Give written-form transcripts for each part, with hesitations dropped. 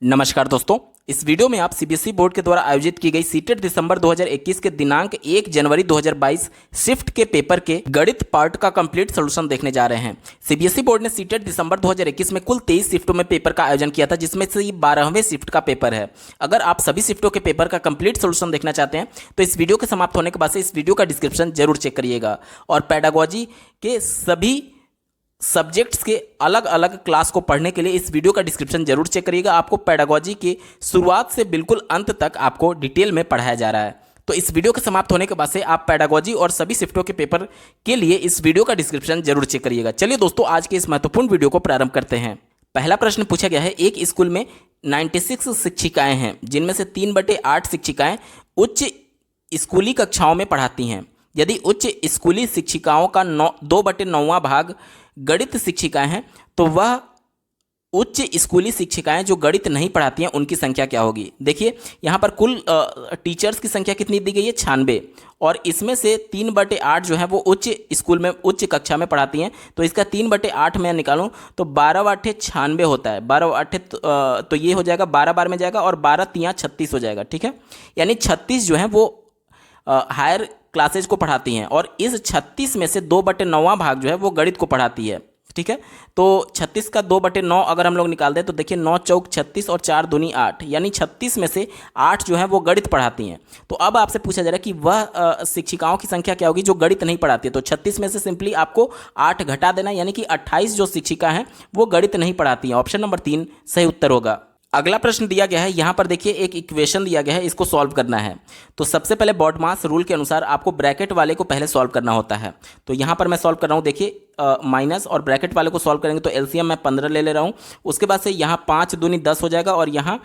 नमस्कार दोस्तों, इस वीडियो में आप सीबीएसई बोर्ड के द्वारा आयोजित की गई सीटेट दिसंबर 2021 के दिनांक 1 जनवरी 2022 शिफ्ट के पेपर के गणित पार्ट का कंप्लीट सॉल्यूशन देखने जा रहे हैं। सीबीएसई बोर्ड ने सीटेट दिसंबर 2021 में कुल 23 शिफ्टों में पेपर का आयोजन किया था, जिसमें से ये 12वें शिफ्ट का पेपर है। अगर आप सभी शिफ्टों के पेपर का कंप्लीट सॉल्यूशन देखना चाहते हैं तो इस वीडियो के समाप्त होने के बाद से इस वीडियो का डिस्क्रिप्शन जरूर चेक करिएगा और पेडागोजी के सभी सब्जेक्ट्स के अलग अलग क्लास को पढ़ने के लिए इस वीडियो का डिस्क्रिप्शन जरूर चेक करिएगा। आपको पेडागोजी के शुरुआत से बिल्कुल अंत तक आपको डिटेल में पढ़ाया जा रहा है। तो इस वीडियो के समाप्त होने के बाद से आप पेडागोजी और सभी शिफ्टों के पेपर के लिए इस वीडियो का डिस्क्रिप्शन जरूर चेक करिएगा। चलिए दोस्तों, आज के इस महत्वपूर्ण वीडियो को प्रारंभ करते हैं। पहला प्रश्न पूछा गया है, एक स्कूल में 96 शिक्षिकाएं हैं, जिनमें से 3/8 शिक्षिकाएं उच्च स्कूली कक्षाओं में पढ़ाती हैं। यदि उच्च स्कूली शिक्षिकाओं का 2/9 भाग गणित शिक्षिकाएं हैं तो वह उच्च स्कूली शिक्षिकाएं जो गणित नहीं पढ़ाती हैं उनकी संख्या क्या होगी। देखिए यहाँ पर कुल टीचर्स की संख्या कितनी दी गई है, 96, और इसमें से 3/8 जो है वो उच्च स्कूल में उच्च कक्षा में पढ़ाती हैं। तो इसका 3/8 मैं निकालूं तो 12/8 96 होता है। 12/8 तो ये हो जाएगा, 12 बार में जाएगा और 12 तियाँ 36 हो जाएगा। ठीक है, यानी 36 जो है वो हायर क्लासेज को पढ़ाती हैं और इस 36 में से 2/9 भाग जो है वो गणित को पढ़ाती है। ठीक है, तो 36 का 2/9 अगर हम लोग निकाल दें तो देखिए 9 चौक 36 और 4 दूनी 8, यानी 36 में से 8 जो है वो गणित पढ़ाती हैं। तो अब आपसे पूछा जा रहा है कि वह शिक्षिकाओं की संख्या क्या होगी जो गणित नहीं पढ़ाती है। तो 36 में से सिंपली आपको 8 घटा देना, यानी कि 28 जो शिक्षिका हैं वो गणित नहीं पढ़ाती हैं। ऑप्शन नंबर 3 सही उत्तर होगा। अगला प्रश्न दिया गया है, यहाँ पर देखिए एक इक्वेशन दिया गया है, इसको सॉल्व करना है। तो सबसे पहले बॉडमास रूल के अनुसार आपको ब्रैकेट वाले को पहले सॉल्व करना होता है। तो यहाँ पर मैं सॉल्व कर रहा हूँ, देखिए माइनस और ब्रैकेट वाले को सॉल्व करेंगे तो एलसीएम मैं 15 ले रहा हूँ। उसके बाद से यहाँ 5 दूनी 10 हो जाएगा और यहाँ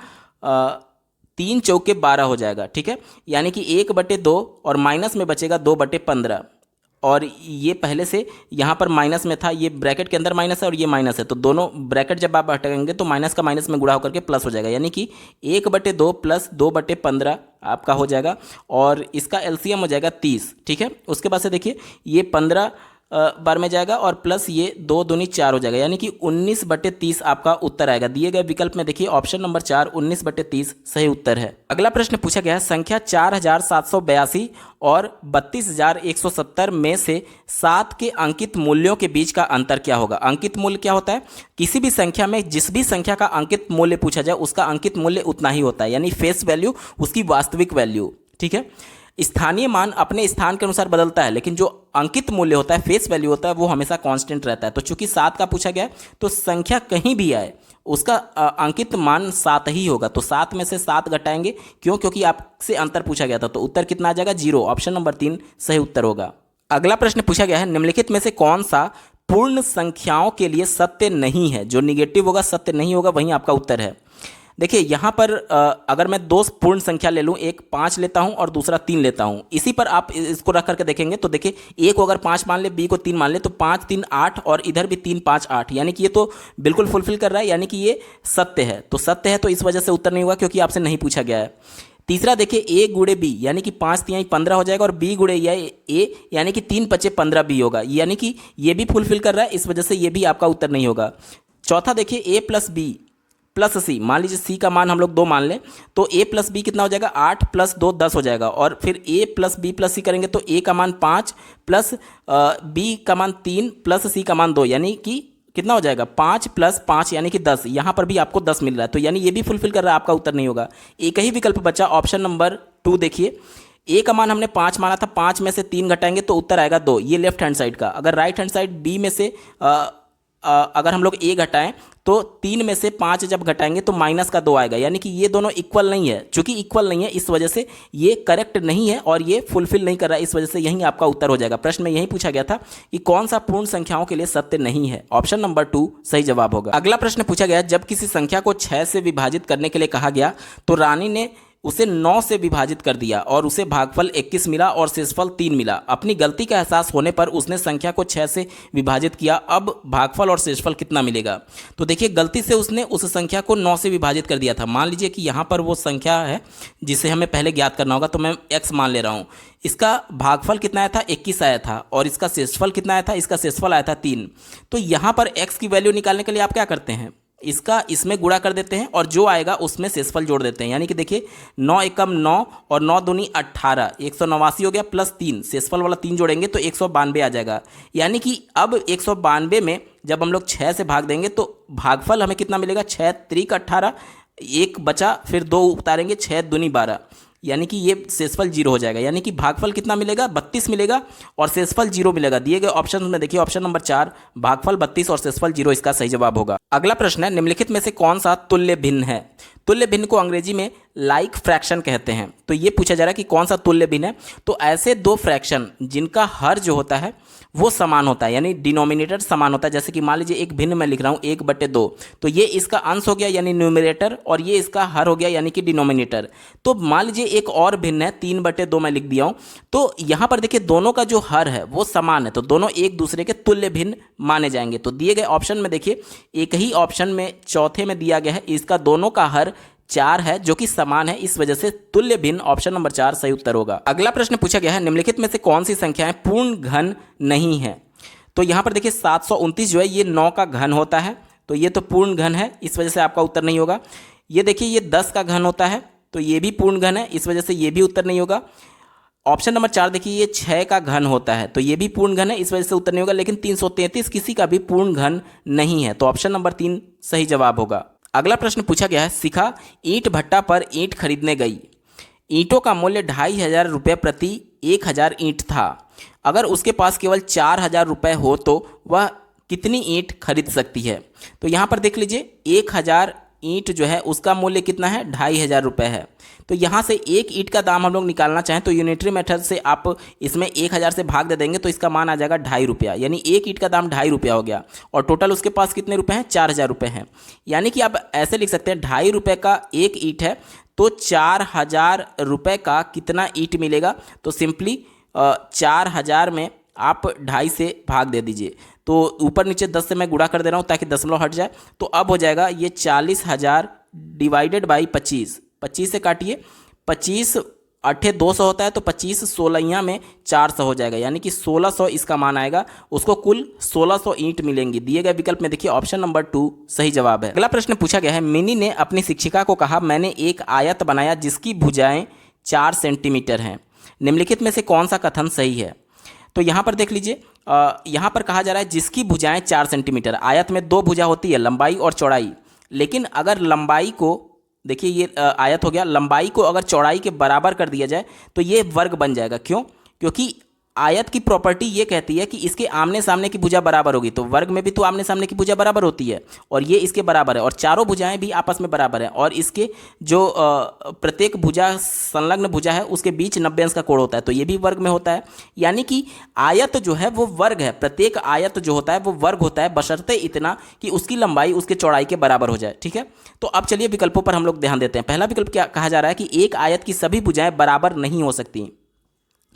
3 चौके 12 हो जाएगा। ठीक है, यानी कि 1/2 और माइनस में बचेगा 2/15, और ये पहले से यहाँ पर माइनस में था, ये ब्रैकेट के अंदर माइनस है और ये माइनस है, तो दोनों ब्रैकेट जब आप हटाएंगे तो माइनस का माइनस में गुणा होकर के प्लस हो जाएगा, यानी कि 1/2 प्लस 2/15 आपका हो जाएगा और इसका एलसीएम हो जाएगा 30। ठीक है, उसके बाद से देखिए ये 15 बार में जाएगा और प्लस ये 2 दूनी 4 हो जाएगा, यानी कि 19/30 आपका उत्तर आएगा। दिए गए विकल्प में देखिए ऑप्शन नंबर 4 19/30 सही उत्तर है। अगला प्रश्न पूछा गया है, संख्या 4782 और 32170 में से 7 के अंकित मूल्यों के बीच का अंतर क्या होगा। अंकित मूल्य क्या होता है, किसी भी संख्या में जिस भी संख्या का अंकित मूल्य पूछा जाए उसका अंकित मूल्य उतना ही होता है, यानी फेस वैल्यू उसकी वास्तविक वैल्यू। ठीक है, स्थानीय मान अपने स्थान के अनुसार बदलता है, लेकिन जो अंकित मूल्य होता है, फेस वैल्यू होता है, वो हमेशा कांस्टेंट रहता है। तो चूंकि 7 का पूछा गया है तो संख्या कहीं भी आए उसका अंकित मान 7 ही होगा। तो 7 में से 7 घटाएंगे, क्यों, क्योंकि आपसे अंतर पूछा गया था। तो उत्तर कितना आ जाएगा, 0। ऑप्शन नंबर 3 सही उत्तर होगा। अगला प्रश्न पूछा गया है, निम्नलिखित में से कौन सा पूर्ण संख्याओं के लिए सत्य नहीं है। जो निगेटिव होगा, सत्य नहीं होगा, वहीं आपका उत्तर है। देखिए यहाँ पर अगर मैं 2 पूर्ण संख्या ले लूँ, एक 5 लेता हूँ और दूसरा 3 लेता हूँ, इसी पर आप इसको रख करके देखेंगे तो देखिए ए को अगर 5 मान ले, बी को 3 मान ले, तो 5 3 8 और इधर भी 3 5 8, यानी कि ये तो बिल्कुल फुलफिल कर रहा है, यानी कि ये सत्य है। तो सत्य है तो इस वजह से उत्तर नहीं हुआ, क्योंकि आपसे नहीं पूछा गया है। तीसरा देखिए ए गुणे बी, यानी कि 5 तिहाई 15 हो जाएगा, और बी गुणे ए यानी कि 3 5 15 बी होगा, यानी कि ये भी फुलफिल कर रहा है, इस वजह से ये भी आपका उत्तर नहीं होगा। चौथा देखिए ए प्लस बी प्लस सी, मान लीजिए सी का मान हम लोग 2 मान लें, तो ए प्लस बी कितना हो जाएगा, 8 प्लस 2 10 हो जाएगा, और फिर ए प्लस बी प्लस सी करेंगे तो ए का मान 5 प्लस बी का मान 3 प्लस सी का मान 2, यानी कि कितना हो जाएगा, 5 प्लस 5 यानी कि 10। यहाँ पर भी आपको 10 मिल रहा है, तो यानी ये भी फुलफिल कर रहा है, आपका उत्तर नहीं होगा। एक ही विकल्प बचा, ऑप्शन नंबर 2 देखिए। ए का मान हमने 5 माना था, 5 में से 3 घटाएंगे तो उत्तर आएगा 2, ये लेफ्ट हैंड साइड का। अगर राइट हैंड साइड बी में से अगर हम लोग ए घटाएं तो 3 में से 5 जब घटाएंगे तो माइनस का 2 आएगा, यानी कि ये दोनों इक्वल नहीं है। चूंकि इक्वल नहीं है इस वजह से ये करेक्ट नहीं है और ये फुलफिल नहीं कर रहा है, इस वजह से यही आपका उत्तर हो जाएगा। प्रश्न में यही पूछा गया था कि कौन सा पूर्ण संख्याओं के लिए सत्य नहीं है। ऑप्शन नंबर 2 सही जवाब होगा। अगला प्रश्न पूछा गया, जब किसी संख्या को 6 से विभाजित करने के लिए कहा गया तो रानी ने उसे 9 से विभाजित कर दिया और उसे भागफल 21 मिला और शेषफल 3 मिला। अपनी गलती का एहसास होने पर उसने संख्या को 6 से विभाजित किया, अब भागफल और शेषफल कितना मिलेगा। तो देखिए गलती से उसने उस संख्या को 9 से विभाजित कर दिया था। मान लीजिए कि यहाँ पर वो संख्या है जिसे हमें पहले ज्ञात करना होगा, तो मैं x मान ले रहा हूँ। इसका भागफल कितना आया था, 21 आया था, और इसका शेषफल कितना आया था, इसका शेषफल आया था 3। तो यहाँ पर x की वैल्यू निकालने के लिए आप क्या करते हैं, इसका इसमें गुणा कर देते हैं और जो आएगा उसमें शेषफल जोड़ देते हैं। यानी कि देखिए 9 एकम 9 और 9 दूनी 18, 189 हो गया प्लस 3, शेषफल वाला 3 जोड़ेंगे तो 192 आ जाएगा। यानी कि अब 192 में जब हम लोग 6 से भाग देंगे तो भागफल हमें कितना मिलेगा, 6 त्रिक 18, एक बचा, फिर 2 उतारेंगे, 6 दूनी 12, यानी कि ये शेषफल 0 हो जाएगा। यानी कि भागफल कितना मिलेगा, 32 मिलेगा और शेषफल 0 मिलेगा। दिए गए ऑप्शन में देखिए ऑप्शन नंबर 4 भागफल 32 और शेषफल 0 इसका सही जवाब होगा। अगला प्रश्न है, निम्नलिखित में से कौन सा तुल्य भिन्न है। तुल्य भिन्न को अंग्रेजी में लाइक फ्रैक्शन कहते हैं। तो ये पूछा जा रहा है कि कौन सा तुल्य भिन्न है। तो ऐसे दो फ्रैक्शन जिनका हर जो होता है वो समान होता है, यानी डिनोमिनेटर समान होता है। जैसे कि मान लीजिए एक भिन्न मैं लिख रहा हूँ 1/2, तो ये इसका अंश हो गया यानी न्यूमरेटर और ये इसका हर हो गया यानी कि डिनोमिनेटर। तो मान लीजिए एक और भिन्न है 3/2 मैं लिख दिया हूँ, तो यहाँ पर देखिए दोनों का जो हर है वो समान है, तो दोनों एक दूसरे के तुल्य भिन्न माने जाएंगे। तो दिए गए ऑप्शन में देखिए एक ही ऑप्शन में चौथे में दिया गया है, इसका दोनों का हर 4 है जो कि समान है, इस वजह से तुल्य भिन्न ऑप्शन नंबर 4 सही उत्तर होगा। अगला प्रश्न पूछा गया है, निम्नलिखित में से कौन सी संख्याएं पूर्ण घन नहीं है। तो यहां पर देखिए 729 जो है ये 9 का घन होता है, तो ये तो पूर्ण घन है, इस वजह से आपका उत्तर नहीं होगा। ये देखिए ये 10 का घन होता है, तो ये भी पूर्ण घन है, इस वजह से ये भी उत्तर नहीं होगा। ऑप्शन नंबर 4 देखिए ये 6 का घन होता है, तो ये भी पूर्ण घन है, इस वजह से उत्तर नहीं होगा। लेकिन 333 किसी का भी पूर्ण घन नहीं है, तो ऑप्शन नंबर 3 सही जवाब होगा। अगला प्रश्न पूछा गया है, शिखा ईंट भट्टा पर ईंट खरीदने गई। ईंटों का मूल्य 2500 रुपये प्रति 1000 ईंट था। अगर उसके पास केवल 4000 रुपये हो तो वह कितनी ईंट खरीद सकती है। तो यहाँ पर देख लीजिए 1000 ईंट जो है उसका मूल्य कितना है, 2500 रुपये है। तो यहाँ से एक ईंट का दाम हम लोग निकालना चाहें तो यूनिटरी मेथड से आप इसमें 1000 से भाग दे देंगे तो इसका मान आ जाएगा 2.5 रुपया, यानी एक ईंट का दाम 2.5 रुपया हो गया और टोटल उसके पास कितने रुपए हैं, 4000 रुपये हैं। यानी कि आप ऐसे लिख सकते हैं 2.5 रुपये का एक ईंट है तो 4000 रुपये का कितना ईंट मिलेगा। तो सिंपली 4000 में आप 2.5 से भाग दे दीजिए, तो ऊपर नीचे 10 से मैं गुणा कर दे रहा हूँ ताकि दशमलव हट जाए। तो अब हो जाएगा ये 40,000 डिवाइडेड बाई 25, 25 से काटिए, 25 8 200 होता है, तो 25 16 में 400 हो जाएगा, यानी कि 1600 इसका मान आएगा। उसको कुल 1600 ईंट मिलेंगी। दिए गए विकल्प में देखिए ऑप्शन नंबर 2 सही जवाब है। अगला प्रश्न पूछा गया है, मिनी ने अपनी शिक्षिका को कहा मैंने एक आयत बनाया जिसकी भुजाएं 4 सेंटीमीटर हैं। निम्नलिखित में से कौन सा कथन सही है। तो यहाँ पर देख लीजिए, यहाँ पर कहा जा रहा है जिसकी भुजाएं 4 सेंटीमीटर। आयत में 2 भुजा होती है, लंबाई और चौड़ाई। लेकिन अगर लंबाई को देखिए ये आयत हो गया, लंबाई को अगर चौड़ाई के बराबर कर दिया जाए तो ये वर्ग बन जाएगा। क्यों? क्योंकि आयत की प्रॉपर्टी ये कहती है कि इसके आमने सामने की भुजा बराबर होगी, तो वर्ग में भी तो आमने सामने की भुजा बराबर होती है और ये इसके बराबर है और चारों भुजाएं भी आपस में बराबर हैं और इसके जो प्रत्येक भुजा संलग्न भुजा है उसके बीच 90 अंश का कोण होता है, तो ये भी वर्ग में होता है। यानी कि आयत जो है वो वर्ग है, प्रत्येक आयत जो होता है वो वर्ग होता है, बशर्ते इतना कि उसकी लंबाई उसके चौड़ाई के बराबर हो जाए। ठीक है, तो अब चलिए विकल्पों पर हम लोग ध्यान देते हैं। पहला विकल्प क्या कहा जा रहा है कि एक आयत की सभी भुजाएं बराबर नहीं हो सकती,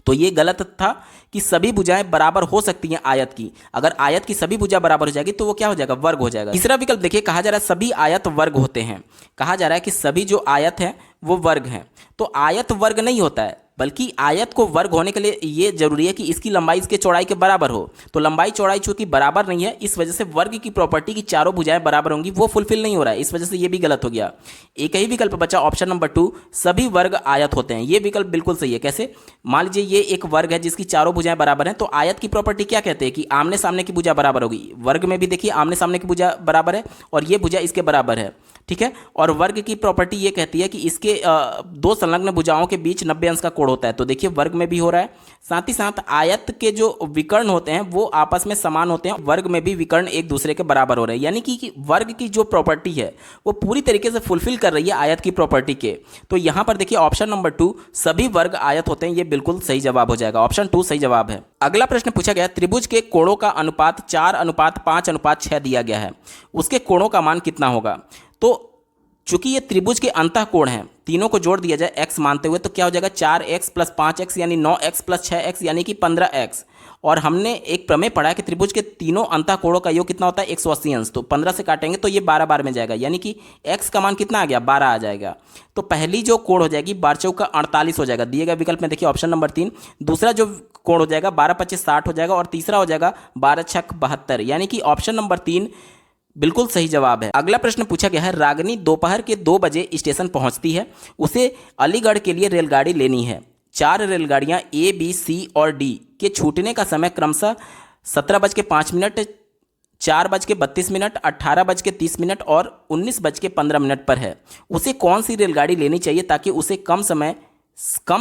तो ये गलत था कि सभी भुजाएं बराबर हो सकती हैं आयत की। अगर आयत की सभी भुजा बराबर हो जाएगी तो वो क्या हो जाएगा, वर्ग हो जाएगा। तीसरा विकल्प देखिए, कहा जा रहा है सभी आयत वर्ग होते हैं। कहा जा रहा है कि सभी जो आयत हैं वो वर्ग हैं, तो आयत वर्ग नहीं होता है, बल्कि आयत को वर्ग होने के लिए ये जरूरी है कि इसकी लंबाई इसके चौड़ाई के बराबर हो। तो लंबाई चौड़ाई चूंकि बराबर नहीं है, इस वजह से वर्ग की प्रॉपर्टी की चारों भुजाएं बराबर होंगी वो फुलफिल नहीं हो रहा है, इस वजह से ये भी गलत हो गया। एक ही विकल्प बचा ऑप्शन नंबर 2, सभी वर्ग आयत होते हैं। ये विकल्प बिल्कुल सही है। कैसे? मान लीजिए ये एक वर्ग है जिसकी चारों भुजाएं बराबर हैं, तो आयत की प्रॉपर्टी क्या कहते हैं कि आमने सामने की भुजा बराबर होगी। वर्ग में भी देखिए आमने सामने की भुजा बराबर है और ये भुजा इसके बराबर है। ठीक है, और वर्ग की प्रॉपर्टी ये कहती है कि इसके दो संलग्न भुजाओं के बीच 90 अंश का कोण होता है, तो देखिए वर्ग में भी हो रहा है। साथ ही साथ आयत के जो विकर्ण होते हैं वो आपस में समान होते हैं, वर्ग में भी विकर्ण एक दूसरे के बराबर हो रहे हैं। यानी कि वर्ग की जो प्रॉपर्टी है वो पूरी तरीके से फुलफिल कर रही है आयत की प्रॉपर्टी के। तो यहाँ पर देखिए ऑप्शन नंबर 2, सभी वर्ग आयत होते हैं, ये बिल्कुल सही जवाब हो जाएगा। ऑप्शन 2 सही जवाब है। अगला प्रश्न पूछा गया, त्रिभुज के कोणों का अनुपात 4:5:6 दिया गया है, उसके कोणों का मान कितना होगा। तो चूंकि ये त्रिभुज के अंतः कोण हैं, तीनों को जोड़ दिया जाए x मानते हुए, तो क्या हो जाएगा 4x + 5x यानी 9x + 6x यानी कि 15x। और हमने एक प्रमेय पढ़ा है कि त्रिभुज के तीनों अंतः कोणों का योग कितना होता है, 180 अंश। तो 15 से काटेंगे तो ये 12 बार में जाएगा, यानी कि x का मान कितना आ गया, 12 आ जाएगा। तो पहली जो कोण हो जाएगी 12 चौका 48 हो जाएगा। दिए गए विकल्प में देखिए ऑप्शन नंबर 3। दूसरा जो कोण हो जाएगा 12 × 25 = 60 हो जाएगा और तीसरा हो जाएगा 12 × 6 = 72, यानी कि ऑप्शन नंबर 3 बिल्कुल सही जवाब है। अगला प्रश्न पूछा गया है, रागिनी दोपहर के 2 बजे स्टेशन पहुंचती है, उसे अलीगढ़ के लिए रेलगाड़ी लेनी है। 4 रेलगाड़ियां ए, बी, सी और डी के छूटने का समय क्रमशः 17:05, 4:32, 18:30 और 19:15 पर है। उसे कौन सी रेलगाड़ी लेनी चाहिए ताकि उसे कम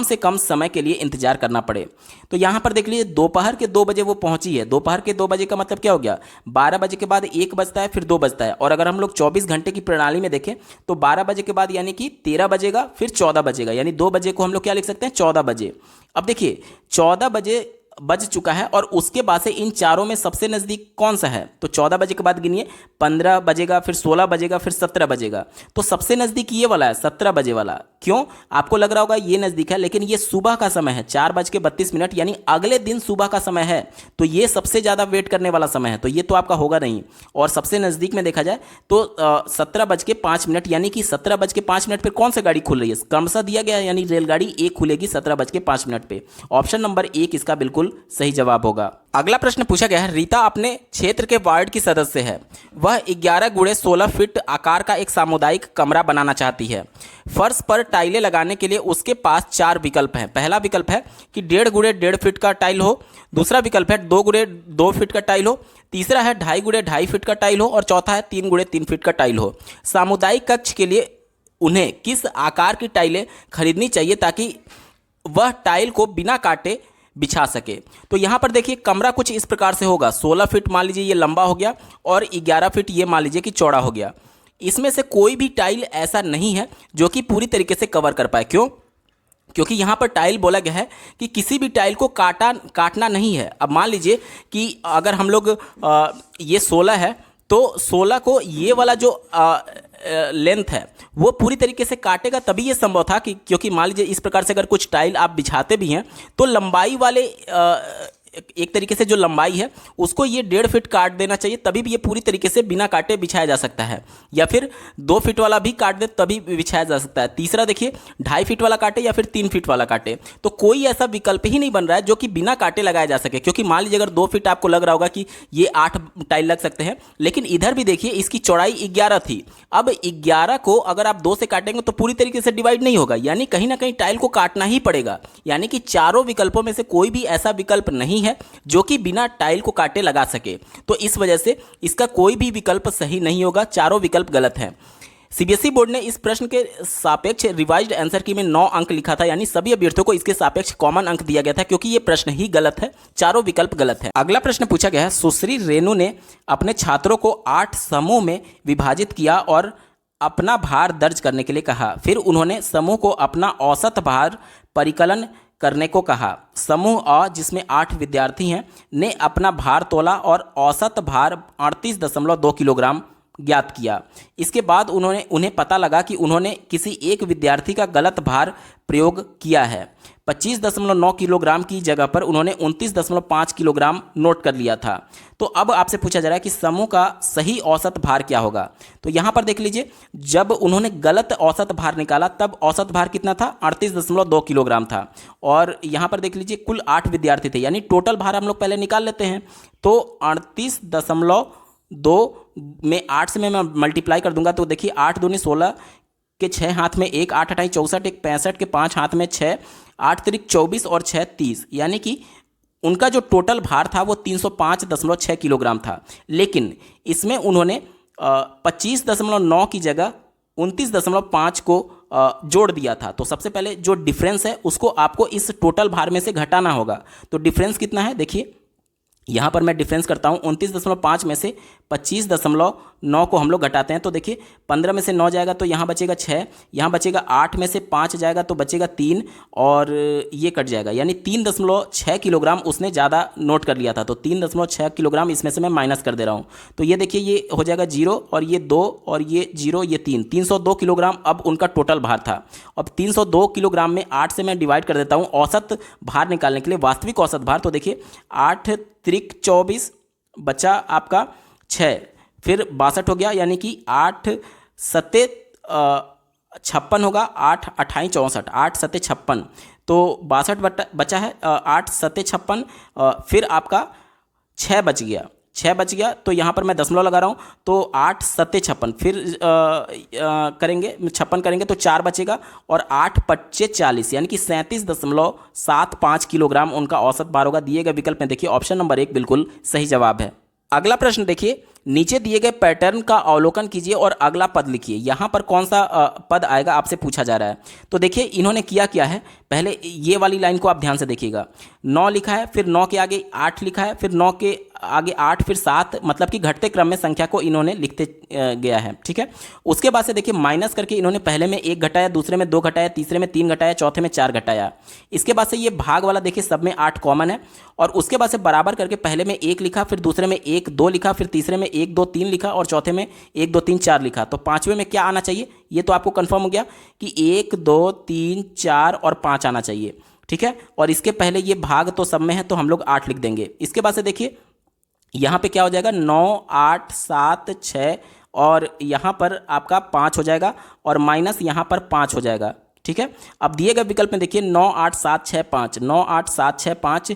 से कम समय के लिए इंतजार करना पड़े। तो यहाँ पर देख लीजिए, दोपहर के 2 बजे वो पहुंची है। दोपहर के 2 बजे का मतलब क्या हो गया, 12 बजे के बाद 1 बजता है, फिर 2 बजता है। और अगर हम लोग 24 घंटे की प्रणाली में देखें तो 12 बजे के बाद यानी कि 13 बजेगा, फिर 14 बजेगा, यानी 2 बजे को हम लोग क्या लिख सकते हैं, 14 बजे। अब देखिए 14 बजे बज चुका है और उसके बाद से इन चारों में सबसे नज़दीक कौन सा है, तो 14 बजे के बाद गिनिए, 15 बजेगा, फिर 16 बजेगा, फिर 17 बजेगा। तो सबसे नज़दीक ये वाला है, 17 बजे वाला। क्यों, आपको लग रहा होगा ये नज़दीक है, लेकिन ये सुबह का समय है, 4:32, यानी अगले दिन सुबह का समय है। तो ये सबसे ज़्यादा वेट करने वाला समय है, तो ये तो आपका होगा नहीं। और सबसे नज़दीक में देखा जाए तो 17:05, यानी कि 17:05 पर कौन सी गाड़ी खुल रही है, क्रमशः दिया गया है, यानी रेलगाड़ी एक खुलेगी 17:05 पे। ऑप्शन नंबर 1 इसका बिल्कुल सही जवाब होगा। अगला प्रश्न पूछा गया है, रीता अपने क्षेत्र के वार्ड की सदस्य है। वह 11x16 फीट आकार का एक सामुदायिक कमरा बनाना चाहती है। फर्श पर टाइलें लगाने के लिए उसके पास 4 विकल्प हैं। पहला विकल्प है कि 1.5x1.5 फीट का टाइल हो, दूसरा विकल्प है 2x2 फीट का टाइल हो, तीसरा है 2.5x2.5 फीट का टाइल हो और चौथा है 3x3 फीट का टाइल हो। सामुदायिक कक्ष के लिए उन्हें किस आकार की टाइलें खरीदनी चाहिए ताकि वह टाइल को बिना काटे बिछा सके। तो यहाँ पर देखिए कमरा कुछ इस प्रकार से होगा, 16 फीट मान लीजिए ये लंबा हो गया और 11 फीट ये मान लीजिए कि चौड़ा हो गया। इसमें से कोई भी टाइल ऐसा नहीं है जो कि पूरी तरीके से कवर कर पाए। क्यों, क्योंकि यहाँ पर टाइल बोला गया है कि किसी भी टाइल को काटना नहीं है। अब मान लीजिए कि अगर हम लोग ये 16 है तो 16 को ये वाला जो लेंथ है वो पूरी तरीके से काटेगा, तभी ये संभव था कि, क्योंकि मान लीजिए इस प्रकार से अगर कुछ टाइल आप बिछाते भी हैं तो लंबाई वाले एक तरीके से जो लंबाई है उसको ये 1.5 फीट काट देना चाहिए, तभी भी ये पूरी तरीके से बिना काटे बिछाया जा सकता है। या फिर 2 फीट वाला भी काट दे तभी बिछाया जा सकता है। तीसरा देखिए 2.5 फीट वाला काटे या फिर 3 फीट वाला काटे। तो कोई ऐसा विकल्प ही नहीं बन रहा है जो कि बिना काटे लगाया जा सके। क्योंकि मान लीजिए अगर 2 फीट आपको लग रहा होगा कि ये 8 टाइल लग सकते हैं, लेकिन इधर भी देखिए इसकी चौड़ाई 11 थी। अब 11 को अगर आप 2 से काटेंगे तो पूरी तरीके से डिवाइड नहीं होगा, यानी कहीं ना कहीं टाइल को काटना ही पड़ेगा। यानी कि चारों विकल्पों में से कोई भी ऐसा विकल्प नहीं है जो कि बिना टाइल को काटे लगा सके। तो इस वजह से इसका कोई भी विकल्प सही नहीं होगा, चारों विकल्प गलत हैं। सीबीएसई बोर्ड ने इस प्रश्न के सापेक्ष रिवाइज्ड आंसर की में 9 अंक लिखा था, यानी सभी अभ्यर्थियों को इसके सापेक्ष कॉमन अंक दिया गया था, क्योंकि ये प्रश्न ही गलत है, चारों विकल्प गलत है। अगला प्रश्न पूछा गया है, सुश्री रेणु ने अपने छात्रों को 8 समूह में विभाजित किया और अपना भार दर्ज करने के लिए कहा। फिर उन्होंने समूह को अपना औसत भार परिकलन करने को कहा। समूह अ, जिसमें 8 विद्यार्थी हैं, ने अपना भार तोला और औसत भार 38.2 किलोग्राम ज्ञात किया। इसके बाद उन्हें पता लगा कि उन्होंने किसी एक विद्यार्थी का गलत भार प्रयोग किया है। 25.9 किलोग्राम की जगह पर उन्होंने 29.5 किलोग्राम नोट कर लिया था। तो अब आपसे पूछा जा रहा है कि समूह का सही औसत भार क्या होगा। तो यहाँ पर देख लीजिए, जब उन्होंने गलत औसत भार निकाला तब औसत भार कितना था, 38.2 किलोग्राम था। और यहाँ पर देख लीजिए कुल 8 विद्यार्थी थे, यानी टोटल भार हम लोग पहले निकाल लेते हैं। तो 38.2 में 8 से मैं मल्टीप्लाई कर दूंगा तो देखिए 8 दूनी 16 के 6 हाथ में 1, 8 अठाई 64, 1 65 के 5 हाथ में 6, 8 तिरिक 24 और 6 30, यानी कि उनका जो टोटल भार था वो 305.6 किलोग्राम था। लेकिन इसमें उन्होंने 25.9 की जगह 29.5 को जोड़ दिया था। तो सबसे पहले जो डिफरेंस है उसको आपको इस टोटल भार में से घटाना होगा। तो डिफरेंस कितना है, देखिए यहाँ पर मैं डिफरेंस करता हूँ। 29.5 में से 25.9 को हम लोग घटाते हैं तो देखिए 15 में से 9 जाएगा तो यहाँ बचेगा 6, यहाँ बचेगा 8 में से 5 जाएगा तो बचेगा 3 और ये कट जाएगा, यानी 3.6 किलोग्राम उसने ज़्यादा नोट कर लिया था। तो 3.6 किलोग्राम इसमें से मैं माइनस कर दे रहा हूँ। तो ये देखिए ये हो जाएगा 0 और ये 2 और ये 0 ये 3, 302 किलोग्राम अब उनका टोटल भार था। अब 302 किलोग्राम में 8 से मैं डिवाइड कर देता हूँ औसत भार निकालने के लिए, वास्तविक औसत भार। तो देखिए 8 तिरिक 24 बचा आपका 6, फिर 62 हो गया, यानी कि 8 सत्ते 56 होगा, 8 अठाई 64, 8 सत्ते 56, तो 62 बचा है, 8 सत्ते 56, फिर आपका 6 बच गया। 6 बच गया, तो यहाँ पर मैं दशमलव लगा रहा हूँ, तो 8 सत्ते 56, फिर करेंगे 56 करेंगे तो 4 बचेगा, और 8 पच्चे 40, यानी कि 37.75 किलोग्राम उनका औसत भार होगा। दिए गए विकल्प में देखिए ऑप्शन नंबर 1 बिल्कुल सही जवाब है। अगला प्रश्न देखिए, नीचे दिए गए पैटर्न का अवलोकन कीजिए और अगला पद लिखिए। यहाँ पर कौन सा पद आएगा आपसे पूछा जा रहा है। तो देखिए इन्होंने किया क्या है, पहले ये वाली लाइन को आप ध्यान से देखिएगा। 9 लिखा है, फिर 9 के आगे 8 लिखा है, फिर 9 के आगे 8, फिर 7, मतलब कि घटते क्रम में संख्या को इन्होंने लिखते गया है। ठीक है, उसके बाद से देखिए माइनस करके इन्होंने पहले में 1 घटाया, दूसरे में 2 घटाया, तीसरे में 3 घटाया, चौथे में 4 घटाया। इसके बाद से ये भाग वाला देखिए सब में 8 कॉमन है, और उसके बाद से बराबर करके पहले में 1 लिखा, फिर दूसरे में 1 2 लिखा, फिर तीसरे में 1 2 3 लिखा, और चौथे में 1 2 3 4 लिखा। तो पांचवें में क्या आना चाहिए, ये तो आपको कंफर्म हो गया कि 1 2 3 4 और 5 आना चाहिए। ठीक है, और इसके पहले ये भाग तो सब में है, तो हम लोग 8 लिख देंगे। इसके बाद से देखिए यहाँ पे क्या हो जाएगा, 9 8 7 6, और यहाँ पर आपका 5 हो जाएगा, और माइनस यहाँ पर 5 हो जाएगा। ठीक है, अब दिए गए विकल्प में देखिए 9 8 7 6 5, 9 8 7 6 5,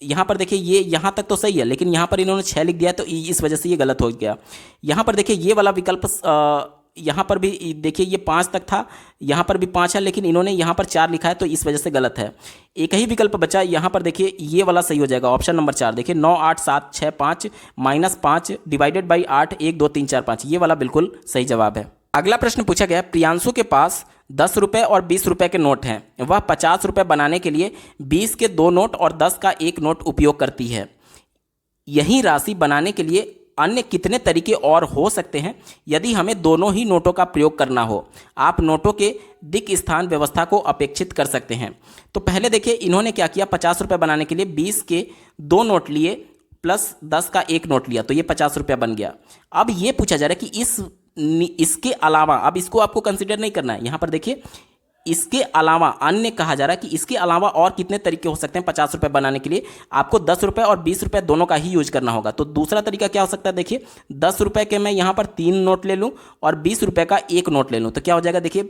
यहाँ पर देखिए ये यहाँ तक तो सही है, लेकिन यहाँ पर इन्होंने 6 लिख दिया है, तो इस वजह से ये गलत हो गया। यहाँ पर देखिए ये वाला विकल्प यहाँ पर भी देखिए ये 5 तक था, यहाँ पर भी 5 है, लेकिन इन्होंने यहाँ पर 4 लिखा है, तो इस वजह से गलत है। एक ही विकल्प बचा, यहाँ पर देखिए ये वाला सही हो जाएगा, ऑप्शन नंबर 4। देखिए 9 8 7 6 5 -5 डिवाइडेड बाई 8 1 2 3 4 5, ये वाला बिल्कुल सही जवाब है। अगला प्रश्न पूछा गया, प्रियांशु के पास 10 रुपये और 20 रुपये के नोट हैं। वह 50 रुपये बनाने के लिए 20 के 2 नोट और 10 का 1 नोट उपयोग करती है। यही राशि बनाने के लिए अन्य कितने तरीके और हो सकते हैं यदि हमें दोनों ही नोटों का प्रयोग करना हो? आप नोटों के दिक् स्थान व्यवस्था को अपेक्षित कर सकते हैं। तो पहले देखिए इन्होंने क्या किया, 50 रुपये बनाने के लिए 20 के 2 नोट लिए प्लस 10 का 1 नोट लिया, तो ये 50 रुपया बन गया। अब ये पूछा जा रहा है कि इसके अलावा, अब इसको आपको कंसिडर नहीं करना है, यहाँ पर देखिए इसके अलावा अन्य कहा जा रहा है कि इसके अलावा और कितने तरीके हो सकते हैं 50 रुपये बनाने के लिए। आपको 10 रुपये और 20 रुपये दोनों का ही यूज करना होगा। तो दूसरा तरीका क्या हो सकता है, देखिए 10 रुपये के मैं यहाँ पर 3 नोट ले लूँ और 20 रुपये का 1 नोट ले लूँ, तो क्या हो जाएगा, देखिए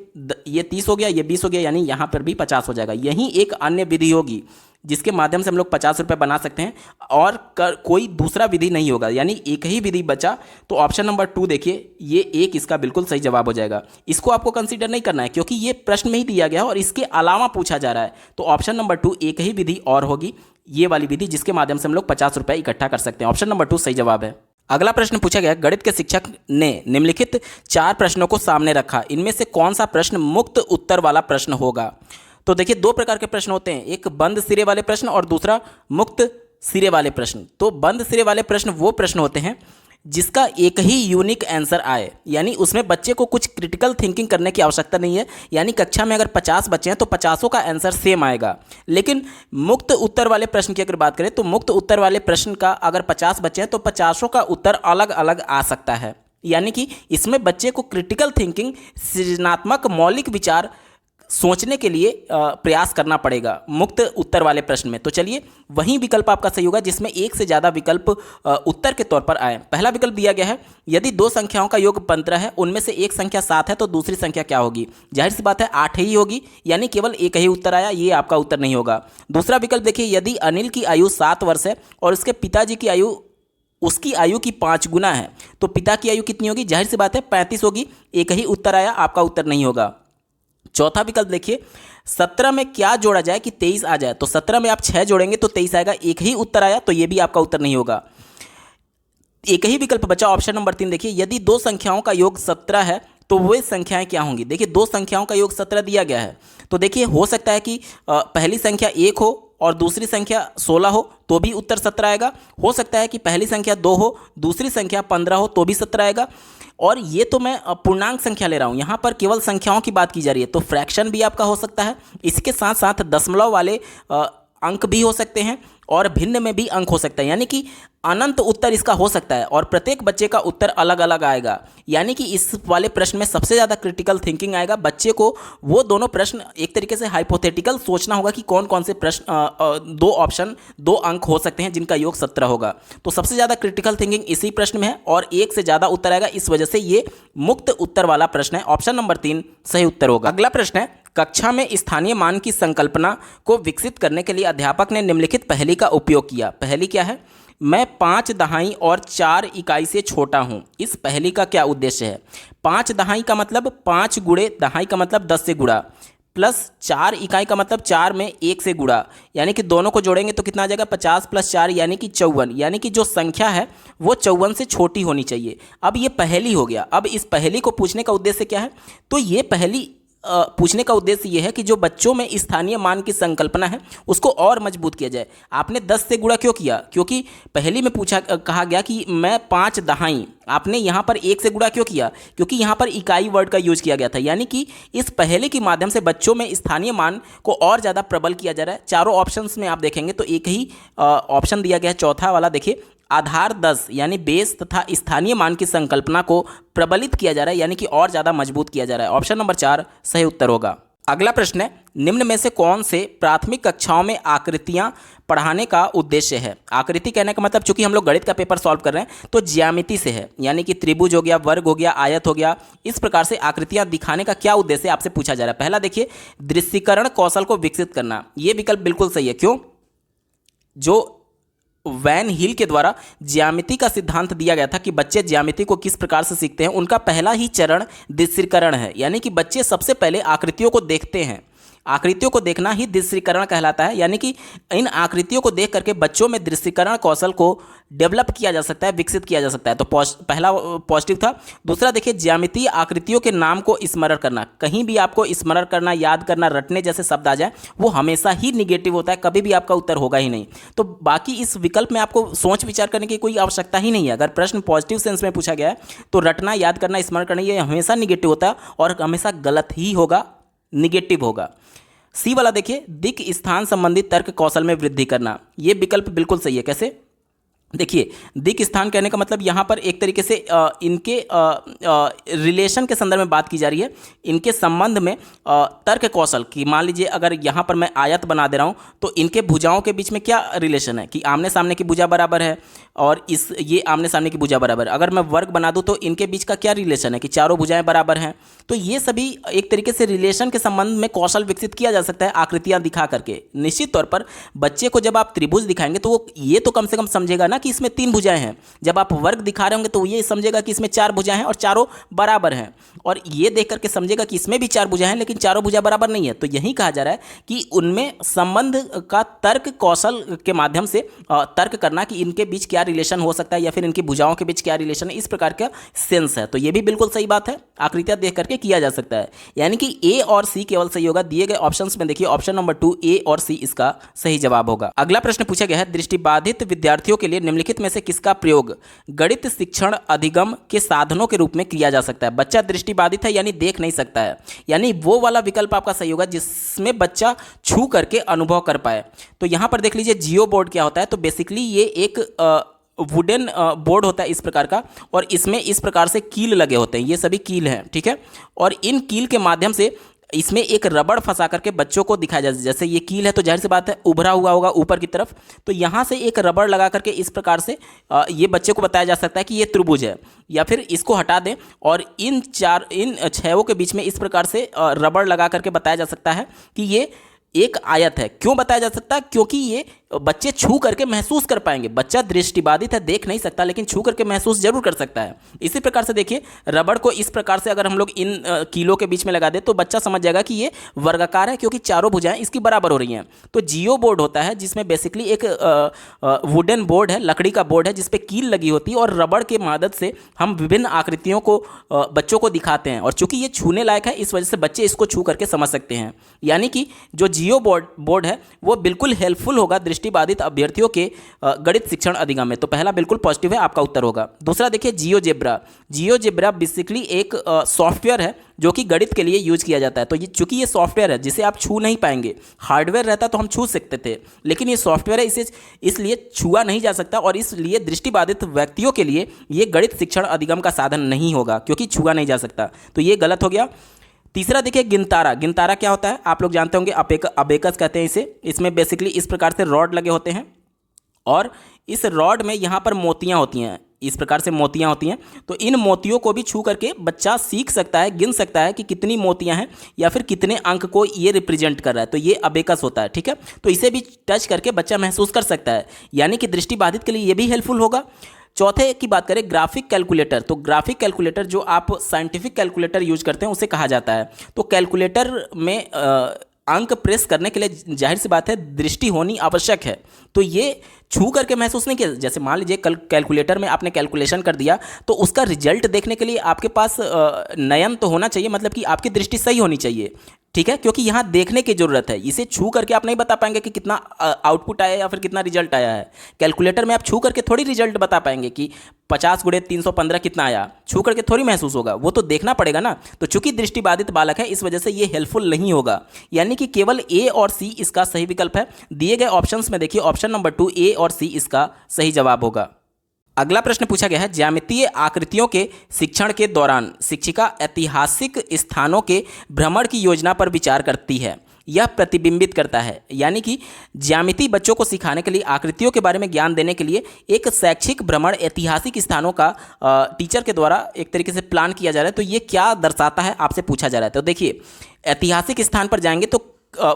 ये 30 हो गया, ये 20 हो गया, यानी यहाँ पर भी 50 हो जाएगा। यही एक अन्य विधि होगी जिसके माध्यम से हम लोग 50 रुपये बना सकते हैं, और कोई दूसरा विधि नहीं होगा, यानी एक ही विधि बचा। तो ऑप्शन नंबर 2 देखिए, ये एक इसका बिल्कुल सही जवाब हो जाएगा। इसको आपको कंसीडर नहीं करना है क्योंकि ये प्रश्न में ही दिया गया है और इसके अलावा पूछा जा रहा है। तो ऑप्शन नंबर 2 एक ही विधि और होगी, ये वाली विधि जिसके माध्यम से हम लोग 50 रुपये इकट्ठा कर सकते हैं। ऑप्शन नंबर 2 सही जवाब है। अगला प्रश्न पूछा गया, गणित के शिक्षक ने निम्नलिखित 4 प्रश्नों को सामने रखा, इनमें से कौन सा प्रश्न मुक्त उत्तर वाला प्रश्न होगा? तो देखिए 2 प्रकार के प्रश्न होते हैं, एक बंद सिरे वाले प्रश्न और दूसरा मुक्त सिरे वाले प्रश्न। तो बंद सिरे वाले प्रश्न वो प्रश्न होते हैं जिसका एक ही यूनिक आंसर आए, यानी उसमें बच्चे को कुछ क्रिटिकल थिंकिंग करने की आवश्यकता नहीं है। यानी कक्षा में अगर 50 बच्चे हैं तो 50 का आंसर सेम आएगा। लेकिन मुक्त उत्तर वाले प्रश्न की अगर बात करें तो मुक्त उत्तर वाले प्रश्न का अगर 50 बच्चे हैं तो 50 का उत्तर अलग अलग आ सकता है। यानी कि इसमें बच्चे को क्रिटिकल थिंकिंग, सृजनात्मक मौलिक विचार सोचने के लिए प्रयास करना पड़ेगा मुक्त उत्तर वाले प्रश्न में। तो चलिए वही विकल्प आपका सही होगा जिसमें एक से ज़्यादा विकल्प उत्तर के तौर पर आए। पहला विकल्प दिया गया है, यदि 2 संख्याओं का योग 15 है, उनमें से एक संख्या 7 है, तो दूसरी संख्या क्या होगी? जाहिर सी बात है 8 ही होगी, यानी केवल एक ही उत्तर आया, ये आपका उत्तर नहीं होगा। दूसरा विकल्प देखिए, यदि अनिल की आयु 7 वर्ष है और उसके पिताजी की आयु उसकी आयु की 5 गुना है, तो पिता की आयु कितनी होगी? जाहिर सी बात है 35 होगी, एक ही उत्तर आया, आपका उत्तर नहीं होगा। चौथा विकल्प देखिए, 17 में क्या जोड़ा जाए कि 23 आ जाए? तो 17 में आप 6 जोड़ेंगे तो 23 आएगा, एक ही उत्तर आया, तो ये भी आपका उत्तर नहीं होगा। एक ही विकल्प बचा ऑप्शन नंबर 3 देखिए, यदि 2 संख्याओं का योग 17 है तो वे संख्याएं क्या होंगी? देखिए 2 संख्याओं का योग 17 दिया गया है, तो देखिए हो सकता है कि पहली संख्या 1 हो और दूसरी संख्या 16 हो, तो भी उत्तर 17 आएगा। हो सकता है कि पहली संख्या 2 हो, दूसरी संख्या 15 हो, तो भी 17 आएगा। और ये तो मैं पूर्णांक संख्या ले रहा हूँ, यहाँ पर केवल संख्याओं की बात की जा रही है, तो फ्रैक्शन भी आपका हो सकता है। इसके साथ साथ दशमलव वाले अंक भी हो सकते हैं और भिन्न में भी अंक हो सकता है, यानी कि अनंत उत्तर इसका हो सकता है और प्रत्येक बच्चे का उत्तर अलग अलग आएगा। यानी कि इस वाले प्रश्न में सबसे ज़्यादा क्रिटिकल थिंकिंग आएगा। बच्चे को वो दोनों प्रश्न एक तरीके से हाइपोथेटिकल सोचना होगा कि कौन कौन से प्रश्न 2 ऑप्शन 2 अंक हो सकते हैं जिनका योग 17 होगा। तो सबसे ज़्यादा क्रिटिकल थिंकिंग इसी प्रश्न में है और एक से ज़्यादा उत्तर आएगा, इस वजह से ये मुक्त उत्तर वाला प्रश्न है। ऑप्शन नंबर 3 सही उत्तर होगा। अगला प्रश्न है, कक्षा में स्थानीय मान की संकल्पना को विकसित करने के लिए अध्यापक ने निम्नलिखित पहेली का उपयोग किया। पहेली क्या है? मैं 5 दहाई और 4 इकाई से छोटा हूँ, इस पहेली का क्या उद्देश्य है? 5 दहाई का मतलब 5 गुणे दहाई का मतलब 10 से गुणा, प्लस 4 इकाई का मतलब 4 में 1 से गुणा, यानी कि दोनों को जोड़ेंगे तो कितना आ जाएगा? 50 + 4 यानी कि 54, यानी कि जो संख्या है वो 54 से छोटी होनी चाहिए। अब ये पहेली हो गया। अब इस पहेली को पूछने का उद्देश्य क्या है? तो ये पहेली पूछने का उद्देश्य ये है कि जो बच्चों में स्थानीय मान की संकल्पना है उसको और मजबूत किया जाए। आपने 10 से गुणा क्यों किया? क्योंकि पहेली में कहा गया कि मैं 5 दहाई, आपने यहाँ पर 1 से गुणा क्यों किया? क्योंकि यहाँ पर इकाई वर्ड का यूज किया गया था, यानी कि इस पहेली के माध्यम से बच्चों में स्थानीय मान को और ज़्यादा प्रबल किया जा रहा है। चारों ऑप्शंस में आप देखेंगे तो एक ही ऑप्शन दिया गया है, चौथा वाला देखिए, आधार 10 यानी बेस तथा स्थानीय मान की संकल्पना को प्रबलित किया जा रहा है, यानी कि और ज़्यादा मजबूत किया जा रहा है। ऑप्शन नंबर 4 सही उत्तर होगा। अगला प्रश्न है, निम्न में से कौन से प्राथमिक कक्षाओं में आकृतियां पढ़ाने का उद्देश्य है? आकृति कहने का मतलब, चूंकि हम लोग गणित का पेपर सॉल्व कर रहे हैं तो ज्यामिति से है, यानी कि त्रिभुज हो गया, वर्ग हो गया, आयत हो गया, इस प्रकार से आकृतियां दिखाने का क्या उद्देश्य है आपसे पूछा जा रहा है। पहला देखिए, दृश्यीकरण कौशल को विकसित करना, ये विकल्प बिल्कुल सही है। क्यों? जो वैन हील के द्वारा ज्यामिति का सिद्धांत दिया गया था कि बच्चे ज्यामिति को किस प्रकार से सीखते हैं, उनका पहला ही चरण दृश्यीकरण है, यानी कि बच्चे सबसे पहले आकृतियों को देखते हैं। आकृतियों को देखना ही दृश्यीकरण कहलाता है, यानी कि इन आकृतियों को देख करके बच्चों में दृश्यीकरण कौशल को डेवलप किया जा सकता है, विकसित किया जा सकता है। तो पहला पॉजिटिव था। दूसरा देखिए, ज्यामितीय आकृतियों के नाम को स्मरण करना, कहीं भी आपको स्मरण करना, याद करना, रटने जैसे शब्द आ जाए वो हमेशा ही निगेटिव होता है, कभी भी आपका उत्तर होगा ही नहीं। तो बाकी इस विकल्प में आपको सोच विचार करने की कोई आवश्यकता ही नहीं है। अगर प्रश्न पॉजिटिव सेंस में पूछा गया है तो रटना, याद करना, स्मरण करना ये हमेशा निगेटिव होता है और हमेशा गलत ही होगा, निगेटिव होगा। सी वाला देखिए, दिक् स्थान संबंधी तर्क कौशल में वृद्धि करना, ये विकल्प बिल्कुल सही है। कैसे? देखिए, दिक् स्थान कहने का मतलब यहाँ पर एक तरीके से इनके रिलेशन के संदर्भ में बात की जा रही है, इनके संबंध में तर्क कौशल की। मान लीजिए अगर यहाँ पर मैं आयत बना दे रहा हूँ तो इनके भुजाओं के बीच में क्या रिलेशन है कि आमने सामने की भुजा बराबर है और ये आमने सामने की भुजा बराबर है। अगर मैं वर्ग बना दूँ तो इनके बीच का क्या रिलेशन है कि चारों भुजाएं बराबर हैं। तो ये सभी एक तरीके से रिलेशन के संबंध में कौशल विकसित किया जा सकता है आकृतियाँ दिखा करके। निश्चित तौर पर बच्चे को जब आप त्रिभुज दिखाएंगे तो वो ये तो कम से कम समझेगा ना कि इसमें 3 भुजाएं हैं। जब आप वर्ग दिखा रहे होंगे तो ये समझेगा कि इसमें 4 भुजाएं हैं और चारों बराबर हैं, और ये देख करके समझेगा कि इसमें भी 4 भुजाएं हैं लेकिन चारों भुजा बराबर नहीं है। तो यही कहा जा रहा है कि उनमें संबंध का तर्क कौशल के माध्यम से तर्क करना कि इनके बीच क्या रिलेशन हो सकता है या फिर इनकी भुजाओं के बीच क्या रिलेशन है, इस प्रकार का सेंस है। तो ये भी बिल्कुल सही बात है, आकृतियां देख करके किया जा सकता है। यानी कि ए और सी केवल सही होगा। दिए गए ऑप्शंस में देखिए ऑप्शन नंबर 2 ए और सी इसका सही जवाब होगा। अगला प्रश्न पूछा गया है, दृष्टिबाधित विद्यार्थियों के लिए निम्नलिखित में से किसका प्रयोग गणित शिक्षण अधिगम के साधनों के रूप में किया जा सकता है? बच्चा दृष्टिबाधित है यानी देख नहीं सकता है, यानी वो वाला विकल्प आपका सही होगा जिसमें बच्चा छू करके अनुभव कर पाए। तो यहां पर देख लीजिए जियो बोर्ड क्या होता है। तो बेसिकली ये एक वुडन बोर्ड होता है इस प्रकार का, और इसमें इस प्रकार से कील लगे होते हैं, ये सभी कील हैं, ठीक है। और इन कील के माध्यम से इसमें एक रबड़ फंसा करके बच्चों को दिखाया जाता है। जैसे ये कील है तो जाहिर सी बात है उभरा हुआ होगा ऊपर की तरफ, तो यहाँ से एक रबड़ लगा करके इस प्रकार से ये बच्चे को बताया जा सकता है कि ये त्रिभुज है, या फिर इसको हटा दें और इन 6 के बीच में इस प्रकार से रबड़ लगा करके बताया जा सकता है कि ये एक आयत है। क्यों बताया जा सकता है? क्योंकि ये बच्चे छू करके महसूस कर पाएंगे। बच्चा दृष्टिबाधित है, देख नहीं सकता, लेकिन छू करके महसूस जरूर कर सकता है। इसी प्रकार से देखिए रबड़ को इस प्रकार से अगर हम लोग इन कीलों के बीच में लगा दे तो बच्चा समझ जाएगा कि ये वर्गाकार है, क्योंकि चारों भुजाएं इसकी बराबर हो रही हैं। तो जियो बोर्ड होता है जिसमें बेसिकली एक वुडन बोर्ड है, लकड़ी का बोर्ड है जिसपे कील लगी होती है, और रबड़ के मदद से हम विभिन्न आकृतियों को बच्चों को दिखाते हैं। और चूंकि ये छूने लायक है इस वजह से बच्चे इसको छू करके समझ सकते हैं। यानी कि जो जियो बोर्ड है वो बिल्कुल हेल्पफुल होगा दृष्टिबाधित अभ्यर्थियों के गणित शिक्षण अधिगम में। तो पहला बिल्कुल पॉजिटिव है, आपका उत्तर होगा। दूसरा देखिए जियोजेब्रा बेसिकली एक सॉफ्टवेयर है जो कि गणित के लिए यूज किया जाता है। तो ये चूंकि ये सॉफ्टवेयर है जिसे आप छू नहीं पाएंगे, हार्डवेयर रहता तो हम छू सकते थे, लेकिन ये सॉफ्टवेयर है, इसे इसलिए छुआ नहीं जा सकता, और इसलिए दृष्टिबाधित व्यक्तियों के लिए ये गणित शिक्षण अधिगम का साधन नहीं होगा क्योंकि छुआ नहीं जा सकता। तो ये गलत हो गया। तीसरा देखिए गिनतारा क्या होता है? आप लोग जानते होंगे, अबेकस कहते हैं इसे। इसमें बेसिकली इस प्रकार से रॉड लगे होते हैं और इस रॉड में यहाँ पर मोतियाँ होती हैं। इस प्रकार से मोतियां होती हैं, तो इन मोतियों को भी छू करके बच्चा सीख सकता है, गिन सकता है कि कितनी मोतियां हैं या फिर कितने अंक को ये रिप्रेजेंट कर रहा है। तो ये अबेकस होता है, ठीक है। तो इसे भी टच करके बच्चा महसूस कर सकता है, यानी कि दृष्टिबाधित के लिए ये भी हेल्पफुल होगा। चौथे की बात करें, ग्राफिक कैलकुलेटर। तो ग्राफिक कैलकुलेटर जो आप साइंटिफिक कैलकुलेटर यूज करते हैं उसे कहा जाता है। तो कैलकुलेटर में अंक प्रेस करने के लिए जाहिर सी बात है दृष्टि होनी आवश्यक है। तो ये छू करके महसूस नहीं किया। जैसे मान लीजिए कल कैलकुलेटर में आपने कैलकुलेशन कर दिया, तो उसका रिजल्ट देखने के लिए आपके पास नयन तो होना चाहिए, मतलब कि आपकी दृष्टि सही होनी चाहिए, ठीक है, क्योंकि यहाँ देखने की जरूरत है। इसे छू करके आप नहीं बता पाएंगे कि कितना आउटपुट आया या फिर कितना रिजल्ट आया है। कैलकुलेटर में आप छू करके थोड़ी रिजल्ट बता पाएंगे कि 50 × 315 कितना आया, छू करके थोड़ी महसूस होगा, वो तो देखना पड़ेगा ना। तो चूंकि दृष्टिबाधित बालक है, इस वजह से ये हेल्पफुल नहीं होगा, यानी कि केवल ए और सी इसका सही विकल्प है। दिए गए ऑप्शंस में देखिए ऑप्शन नंबर 2 ए और सी इसका सही जवाब होगा। अगला प्रश्न पूछा गया है, ज्यामितीय आकृतियों के शिक्षण के दौरान शिक्षिका ऐतिहासिक स्थानों के भ्रमण की योजना पर विचार करती है, यह प्रतिबिंबित करता है। यानी कि ज्यामिति बच्चों को सिखाने के लिए, आकृतियों के बारे में ज्ञान देने के लिए एक शैक्षिक भ्रमण ऐतिहासिक स्थानों का टीचर के द्वारा एक तरीके से प्लान किया जा रहा है। तो ये क्या दर्शाता है आपसे पूछा जा रहा है। तो देखिए, ऐतिहासिक स्थान पर जाएंगे तो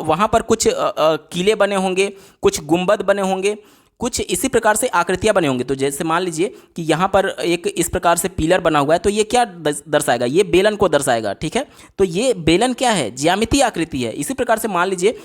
वहाँ पर कुछ किले बने होंगे, कुछ गुंबद बने होंगे, कुछ इसी प्रकार से आकृतियां बने होंगे। तो जैसे मान लीजिए कि यहाँ पर एक इस प्रकार से पिलर बना हुआ है, तो ये क्या दर्शाएगा, ये बेलन को दर्शाएगा, ठीक है। तो ये बेलन क्या है, ज्यामितीय आकृति है। इसी प्रकार से मान लीजिए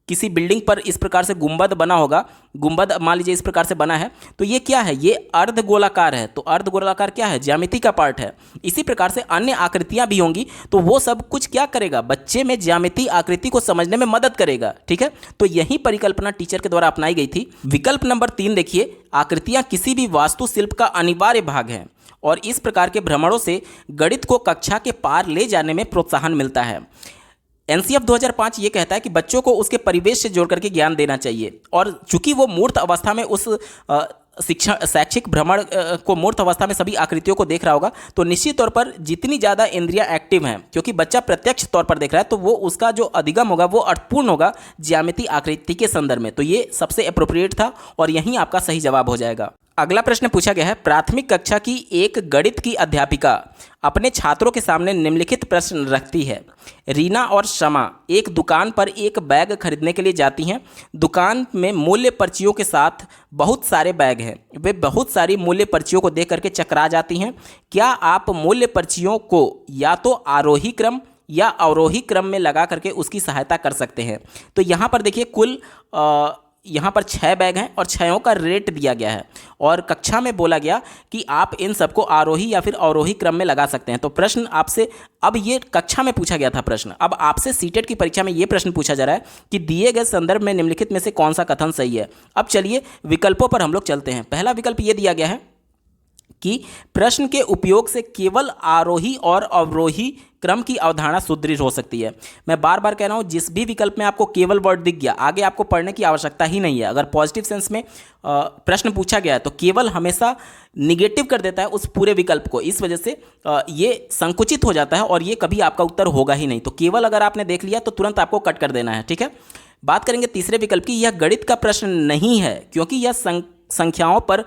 किसी बिल्डिंग पर इस प्रकार से गुंबद बना होगा, गुंबद मान लीजिए इस प्रकार से बना है, तो ये क्या है, ये अर्धगोलाकार है। तो अर्धगोलाकार क्या है, ज्यामिति का पार्ट है। इसी प्रकार से अन्य आकृतियां भी होंगी, तो वो सब कुछ क्या करेगा, बच्चे में ज्यामिति आकृति को समझने में मदद करेगा, ठीक है। तो यही परिकल्पना टीचर के द्वारा अपनाई गई थी। विकल्प नंबर 3 देखिए, आकृतियां किसी भी वास्तुशिल्प का अनिवार्य भाग है और इस प्रकार के भ्रमणों से गणित को कक्षा के पार ले जाने में प्रोत्साहन मिलता है। एनसीएफ 2005 ये कहता है कि बच्चों को उसके परिवेश से जोड़ करके ज्ञान देना चाहिए, और चूंकि वो मूर्त अवस्था में उस शिक्षण शैक्षिक भ्रमण को मूर्त अवस्था में सभी आकृतियों को देख रहा होगा, तो निश्चित तौर पर जितनी ज़्यादा इंद्रियां एक्टिव हैं, क्योंकि बच्चा प्रत्यक्ष तौर पर देख रहा है, तो वो उसका जो अधिगम होगा वो अर्थपूर्ण होगा ज्यामिति आकृति के संदर्भ में। तो ये सबसे अप्रोप्रिएट था और यहीं आपका सही जवाब हो जाएगा। अगला प्रश्न पूछा गया है, प्राथमिक कक्षा की एक गणित की अध्यापिका अपने छात्रों के सामने निम्नलिखित प्रश्न रखती है। रीना और शमा एक दुकान पर एक बैग खरीदने के लिए जाती हैं। दुकान में मूल्य पर्चियों के साथ बहुत सारे बैग हैं। वे बहुत सारी मूल्य पर्चियों को देख करके चकरा जाती हैं। क्या आप मूल्य पर्चियों को या तो आरोही क्रम या अवरोही क्रम में लगा करके उसकी सहायता कर सकते हैं? तो यहाँ पर देखिए कुल यहाँ पर 6 बैग हैं और 6 का रेट दिया गया है और कक्षा में बोला गया कि आप इन सबको आरोही या फिर अवरोही क्रम में लगा सकते हैं। तो प्रश्न आपसे, अब ये कक्षा में पूछा गया था प्रश्न, अब आपसे सीटेट की परीक्षा में ये प्रश्न पूछा जा रहा है कि दिए गए संदर्भ में निम्नलिखित में से कौन सा कथन सही है। अब चलिए विकल्पों पर हम लोग चलते हैं। पहला विकल्प ये दिया गया है कि प्रश्न के उपयोग से केवल आरोही और अवरोही क्रम की अवधारणा सुदृढ़ हो सकती है। मैं बार बार कह रहा हूँ, जिस भी विकल्प में आपको केवल वर्ड दिख गया, आगे आपको पढ़ने की आवश्यकता ही नहीं है। अगर पॉजिटिव सेंस में प्रश्न पूछा गया है तो केवल हमेशा निगेटिव कर देता है उस पूरे विकल्प को, इस वजह से ये संकुचित हो जाता है और ये कभी आपका उत्तर होगा ही नहीं। तो केवल अगर आपने देख लिया तो तुरंत आपको कट कर देना है, ठीक है। बात करेंगे तीसरे विकल्प की। यह गणित का प्रश्न नहीं है क्योंकि यह संख्याओं पर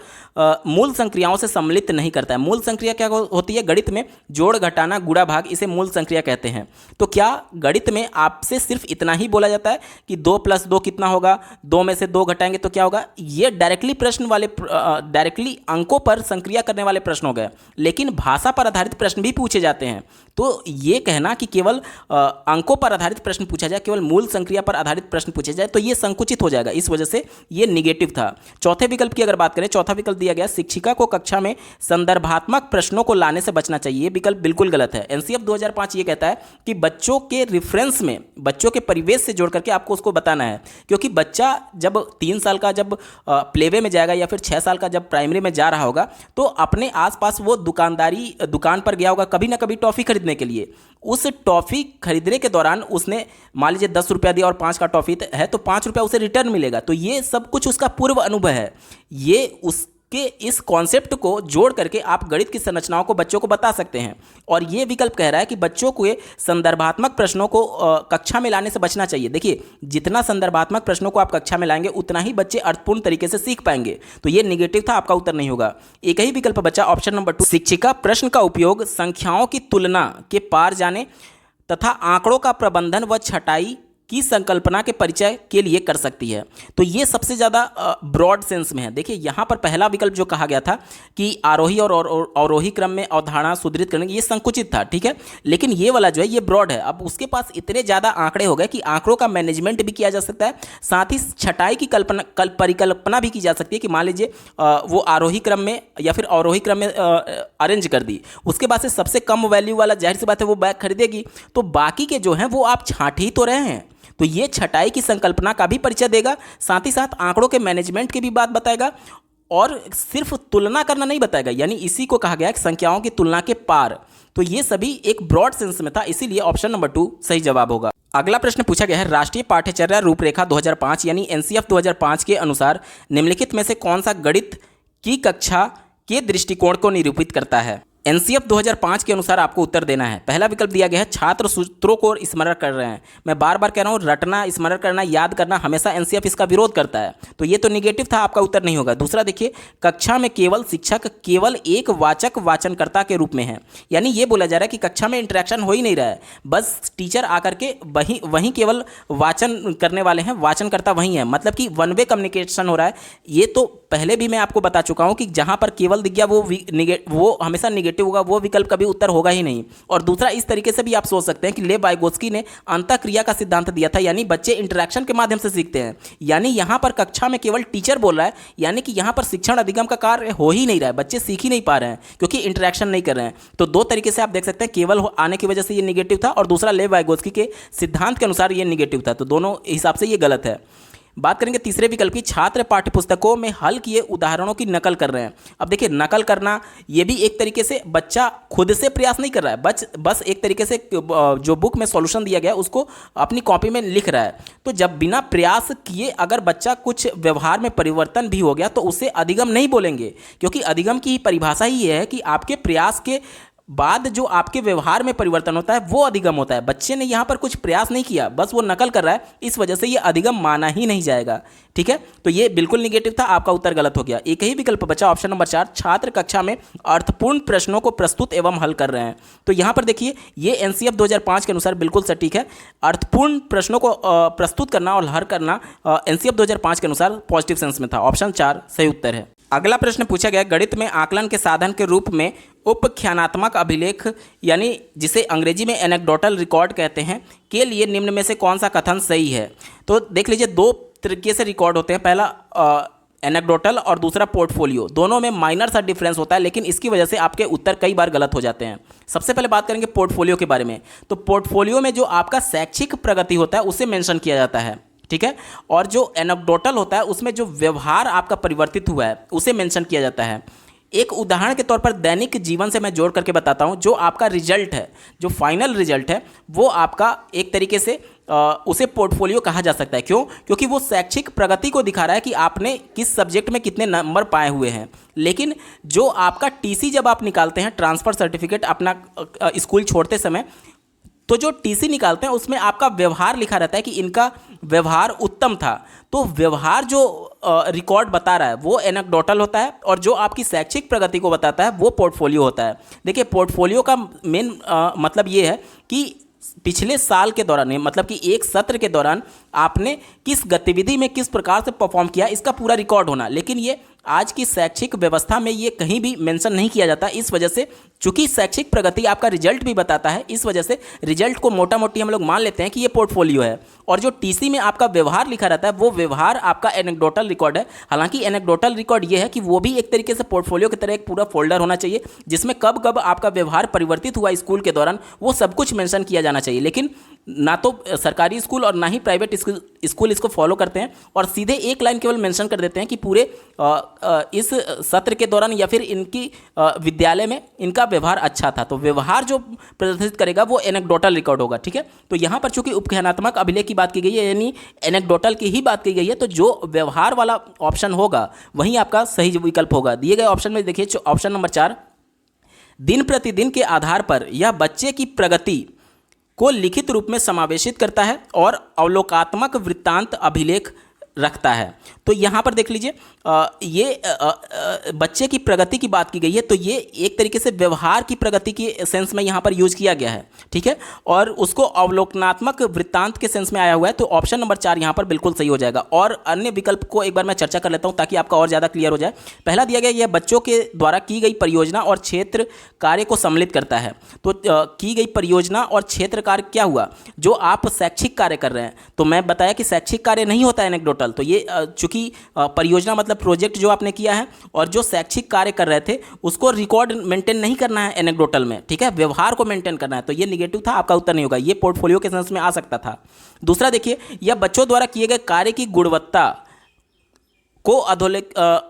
मूल संक्रियाओं से सम्मिलित नहीं करता है। मूल संक्रिया क्या होती है गणित में? जोड़, घटाना, गुणा, भाग, इसे मूल संक्रिया कहते हैं। तो क्या गणित में आपसे सिर्फ इतना ही बोला जाता है कि 2 + 2 कितना होगा, 2 में से 2 घटाएंगे तो क्या होगा? ये डायरेक्टली प्रश्न वाले, डायरेक्टली अंकों पर संक्रिया करने वाले प्रश्न हो गए। लेकिन भाषा पर आधारित प्रश्न भी पूछे जाते हैं। तो ये कहना कि केवल अंकों पर आधारित प्रश्न पूछा जाए, केवल मूल संक्रिया पर आधारित प्रश्न पूछे जाए, तो ये संकुचित हो जाएगा, इस वजह से ये निगेटिव था। चौथे विकल्प की अगर बात करें, चौथा विकल्प दिया गया, शिक्षिका को कक्षा में संदर्भात्मक प्रश्नों को लाने से बचना चाहिए। ये विकल्प बिल्कुल गलत है। एनसीएफ 2005 ये कहता है कि बच्चों के रेफरेंस में, बच्चों के परिवेश से जोड़ करके आपको उसको बताना है, क्योंकि बच्चा जब 3 साल का जब प्लेवे में जाएगा या फिर 6 साल का जब प्राइमरी में जा रहा होगा, तो अपने आसपास वो दुकान पर गया होगा कभी ना कभी टॉफ़ी खरीदने के लिए। उस टॉफ़ी खरीदने के दौरान उसने मान लीजिए 10 रुपया दिया और 5 का टॉफ़ी है तो 5 रुपया उसे रिटर्न मिलेगा। तो ये सब कुछ उसका पूर्व अनुभव है, ये उसके के इस कॉन्सेप्ट को जोड़ करके आप गणित की संरचनाओं को बच्चों को बता सकते हैं। और ये विकल्प कह रहा है कि बच्चों को संदर्भात्मक प्रश्नों को कक्षा में लाने से बचना चाहिए। देखिए, जितना संदर्भात्मक प्रश्नों को आप कक्षा में लाएंगे उतना ही बच्चे अर्थपूर्ण तरीके से सीख पाएंगे। तो ये नेगेटिव था, आपका उत्तर नहीं होगा। एक ही विकल्प बचा ऑप्शन नंबर 2, शिक्षिका प्रश्न का उपयोग संख्याओं की तुलना के पार जाने तथा आंकड़ों का प्रबंधन व छटाई की संकल्पना के परिचय के लिए कर सकती है। तो ये सबसे ज़्यादा ब्रॉड सेंस में है। देखिए, यहाँ पर पहला विकल्प जो कहा गया था कि आरोही और अवरोही क्रम में अवधारणा सुदृढ़ करने, ये संकुचित था, ठीक है। लेकिन ये वाला जो है ये ब्रॉड है। अब उसके पास इतने ज़्यादा आंकड़े हो गए कि आंकड़ों का मैनेजमेंट भी किया जा सकता है, साथ ही छटाई की परिकल्पना भी की जा सकती है कि मान लीजिए वो आरोही क्रम में या फिर अवरोही क्रम में अरेंज कर दी। उसके बाद से सबसे कम वैल्यू वाला जाहिर सी बात है वो बैग खरीदेगी, तो बाकी के जो हैं वो आप छांट ही तो रहे हैं। तो ये छटाई की संकल्पना का भी परिचय देगा, साथ ही साथ आंकड़ों के मैनेजमेंट की भी बात बताएगा, और सिर्फ तुलना करना नहीं बताएगा, यानी इसी को कहा गया है कि संख्याओं की तुलना के पार। तो ये सभी एक ब्रॉड सेंस में था, इसीलिए ऑप्शन नंबर 2 सही जवाब होगा। अगला प्रश्न पूछा गया है, राष्ट्रीय पाठ्यचर्या रूपरेखा 2005 यानी एनसीएफ 2005 के अनुसार निम्नलिखित में से कौन सा गणित की कक्षा के दृष्टिकोण को निरूपित करता है। एनसीएफ 2005 के अनुसार आपको उत्तर देना है। पहला विकल्प दिया गया है, छात्र सूत्रों को स्मरण कर रहे हैं। मैं बार बार कह रहा हूँ, रटना, स्मरण करना, याद करना, हमेशा एनसीएफ इसका विरोध करता है। तो ये तो निगेटिव था, आपका उत्तर नहीं होगा। दूसरा देखिए, कक्षा में केवल शिक्षक केवल एक वाचक वाचनकर्ता के रूप में है, यानी ये बोला जा रहा है कि कक्षा में इंटरेक्शन हो ही नहीं रहा है, बस टीचर आकर के वहीं केवल वाचन करने वाले हैं, वाचनकर्ता वहीं है, मतलब कि वन वे कम्युनिकेशन हो रहा है। ये तो पहले भी मैं आपको बता चुका हूँ कि जहाँ पर केवल दिख गया वो हमेशा निगेटिव होगा, वो विकल्प कभी उत्तर होगा ही नहीं। और दूसरा, इस तरीके से भी आप सोच सकते हैं कि लेव वाइगोत्स्की ने अंतःक्रिया का सिद्धांत दिया था, यानी बच्चे इंटरेक्शन के माध्यम से सीखते हैं। यानी यहाँ पर कक्षा में केवल टीचर बोल रहा है, यानी कि यहाँ पर शिक्षण अधिगम का कार्य हो ही नहीं रहा है, बच्चे सीख ही नहीं पा रहे हैं क्योंकि इंटरेक्शन नहीं कर रहे हैं। तो दो तरीके से आप देख सकते हैं, केवल आने की वजह से ये निगेटिव था, और दूसरा लेव वाइगोत्स्की के सिद्धांत के अनुसार ये निगेटिव था। तो दोनों हिसाब से ये गलत है। बात करेंगे तीसरे विकल्प की, छात्र पाठ्यपुस्तकों में हल किए उदाहरणों की नकल कर रहे हैं। अब देखिए, नकल करना ये भी एक तरीके से बच्चा खुद से प्रयास नहीं कर रहा है, बस एक तरीके से जो बुक में सॉल्यूशन दिया गया उसको अपनी कॉपी में लिख रहा है। तो जब बिना प्रयास किए अगर बच्चा कुछ व्यवहार में परिवर्तन भी हो गया तो उसे अधिगम नहीं बोलेंगे, क्योंकि अधिगम की परिभाषा ही है कि आपके प्रयास के बाद जो आपके व्यवहार में परिवर्तन होता है वो अधिगम होता है। बच्चे ने यहाँ पर कुछ प्रयास नहीं किया, बस वो नकल कर रहा है, इस वजह से ये अधिगम माना ही नहीं जाएगा। ठीक है, तो ये बिल्कुल निगेटिव था, आपका उत्तर गलत हो गया। एक ही विकल्प बचा ऑप्शन नंबर 4, छात्र कक्षा में अर्थपूर्ण प्रश्नों को प्रस्तुत एवं हल कर रहे हैं। तो यहाँ पर देखिए, ये एनसीएफ 2005 के अनुसार बिल्कुल सटीक है। अर्थपूर्ण प्रश्नों को प्रस्तुत करना और हल करना एनसीएफ 2005 के अनुसार पॉजिटिव सेंस में था। ऑप्शन 4 सही उत्तर है। अगला प्रश्न पूछा गया, गणित में आकलन के साधन के रूप में उपख्यानात्मक अभिलेख यानी जिसे अंग्रेजी में एनेक्डोटल रिकॉर्ड कहते हैं के लिए निम्न में से कौन सा कथन सही है। तो देख लीजिए, दो तरीके से रिकॉर्ड होते हैं, पहला एनेक्डोटल और दूसरा पोर्टफोलियो। दोनों में माइनर सा डिफरेंस होता है, लेकिन इसकी वजह से आपके उत्तर कई बार गलत हो जाते हैं। सबसे पहले बात करेंगे पोर्टफोलियो के बारे में। तो पोर्टफोलियो में जो आपका शैक्षिक प्रगति होता है उसे मेंशन किया जाता है, ठीक है, और जो एनेक्डोटल होता है उसमें जो व्यवहार आपका परिवर्तित हुआ है उसे मेंशन किया जाता है। एक उदाहरण के तौर पर दैनिक जीवन से मैं जोड़ करके बताता हूं, जो आपका रिजल्ट है, जो फाइनल रिजल्ट है, वो आपका एक तरीके से उसे पोर्टफोलियो कहा जा सकता है। क्यों? क्योंकि वो शैक्षिक प्रगति को दिखा रहा है कि आपने किस सब्जेक्ट में कितने नंबर पाए हुए हैं। लेकिन जो आपका टीसी जब आप निकालते हैं, ट्रांसफ़र सर्टिफिकेट अपना स्कूल छोड़ते समय, तो जो टीसी निकालते हैं उसमें आपका व्यवहार लिखा रहता है कि इनका व्यवहार उत्तम था। तो व्यवहार जो रिकॉर्ड बता रहा है वो एनेक्डोटल होता है, और जो आपकी शैक्षिक प्रगति को बताता है वो पोर्टफोलियो होता है। देखिए, पोर्टफोलियो का मेन मतलब ये है कि पिछले साल के दौरान, मतलब कि एक सत्र के दौरान आपने किस गतिविधि में किस प्रकार से परफॉर्म किया, इसका पूरा रिकॉर्ड होना। लेकिन ये आज की शैक्षिक व्यवस्था में ये कहीं भी मेंशन नहीं किया जाता। इस वजह से, चूंकि शैक्षिक प्रगति आपका रिजल्ट भी बताता है, इस वजह से रिजल्ट को मोटा मोटी हम लोग मान लेते हैं कि ये पोर्टफोलियो है। और जो टीसी में आपका व्यवहार लिखा रहता है वो व्यवहार आपका एनेक्डोटल रिकॉर्ड है। हालांकि एनेक्डोटल रिकॉर्ड ये है कि वो भी एक तरीके से पोर्टफोलियो की तरह एक पूरा फोल्डर होना चाहिए, जिसमें कब कब आपका व्यवहार परिवर्तित हुआ स्कूल के दौरान वो सब कुछ मेंशन किया जाना चाहिए। लेकिन ना तो सरकारी स्कूल और ना ही प्राइवेट स्कूल इसको फॉलो करते हैं, और सीधे एक लाइन केवल मेंशन कर देते हैं कि पूरे इस सत्र के दौरान या फिर इनकी विद्यालय में इनका व्यवहार अच्छा था। तो व्यवहार जो प्रदर्शित करेगा वो एनेक्डोटल रिकॉर्ड होगा, ठीक है। तो यहाँ पर चूंकि उपख्यानात्मक अभिलेख की बात की गई है, यानी एनेक्डोटल की ही बात की गई है, तो जो व्यवहार वाला ऑप्शन होगा वही आपका सही विकल्प होगा। दिए गए ऑप्शन में देखिए ऑप्शन नंबर 4, दिन प्रतिदिन के आधार पर यह बच्चे की प्रगति को लिखित रूप में समावेशित करता है और अवलोकात्मक वृत्तांत अभिलेख रखता है। तो यहाँ पर देख लीजिए ये बच्चे की प्रगति की बात की गई है, तो ये एक तरीके से व्यवहार की प्रगति के सेंस में यहाँ पर यूज किया गया है, ठीक है, और उसको अवलोकनात्मक वृत्तांत के सेंस में आया हुआ है। तो ऑप्शन नंबर 4 यहाँ पर बिल्कुल सही हो जाएगा। और अन्य विकल्प को एक बार मैं चर्चा कर लेता हूँ ताकि आपका और ज़्यादा क्लियर हो जाए। पहला दिया गया, यह बच्चों के द्वारा की गई परियोजना और क्षेत्र कार्य को सम्मिलित करता है। तो की गई परियोजना और क्षेत्र कार्य क्या हुआ, जो आप शैक्षिक कार्य कर रहे हैं। तो मैं बताया कि शैक्षिक कार्य नहीं होता है एनेक्डोटल, तो ये चूंकि परियोजना मतलब प्रोजेक्ट जो आपने किया है और जो शैक्षिक कार्य कर रहे थे उसको रिकॉर्ड मेंटेन नहीं करना है एनेक्डोटल में, ठीक है, व्यवहार को मेंटेन करना है। तो ये निगेटिव था, आपका उत्तर नहीं होगा, ये पोर्टफोलियो के सेंस में आ सकता था। दूसरा देखिए, यह बच्चों द्वारा किए गए कार्य की गुणवत्ता को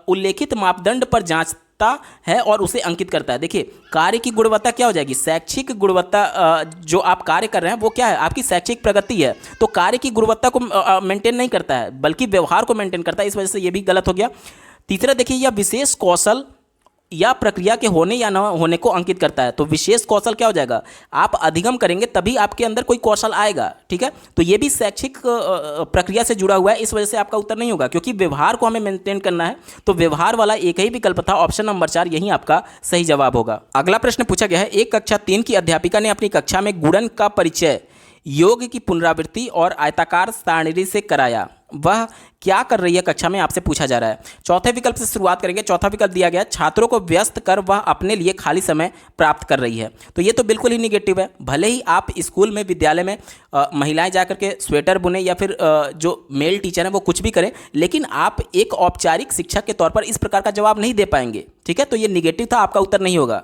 उल्लेखित मापदंड पर जांचता है और उसे अंकित करता है। देखिए कार्य की गुणवत्ता क्या हो जाएगी, शैक्षिक गुणवत्ता, जो आप कार्य कर रहे हैं वो क्या है, आपकी शैक्षिक प्रगति है। तो कार्य की गुणवत्ता को मेंटेन नहीं करता है बल्कि व्यवहार को मेंटेन करता है, इस वजह से ये भी गलत हो गया। तीसरा देखिए, यह विशेष कौशल या प्रक्रिया के होने या न होने को अंकित करता है। तो विशेष कौशल क्या हो जाएगा, आप अधिगम करेंगे तभी आपके अंदर कोई कौशल आएगा, ठीक है। तो ये भी शैक्षिक प्रक्रिया से जुड़ा हुआ है, इस वजह से आपका उत्तर नहीं होगा, क्योंकि व्यवहार को हमें मेंटेन करना है। तो व्यवहार वाला एक ही विकल्प था, ऑप्शन नंबर 4 यही आपका सही जवाब होगा। अगला प्रश्न पूछा गया है, एक कक्षा 3 की अध्यापिका ने अपनी कक्षा में गुणन का परिचय योग की पुनरावृत्ति और आयताकार सारणी से कराया। वह क्या कर रही है कक्षा में, आपसे पूछा जा रहा है। चौथे विकल्प से शुरुआत करेंगे। चौथा विकल्प दिया गया, छात्रों को व्यस्त कर वह अपने लिए खाली समय प्राप्त कर रही है। तो ये तो बिल्कुल ही निगेटिव है। भले ही आप स्कूल में, विद्यालय में महिलाएं जाकर के स्वेटर बुने या फिर जो मेल टीचर हैं वो कुछ भी करें, लेकिन आप एक औपचारिक शिक्षक के तौर पर इस प्रकार का जवाब नहीं दे पाएंगे, ठीक है। तो ये निगेटिव था, आपका उत्तर नहीं होगा।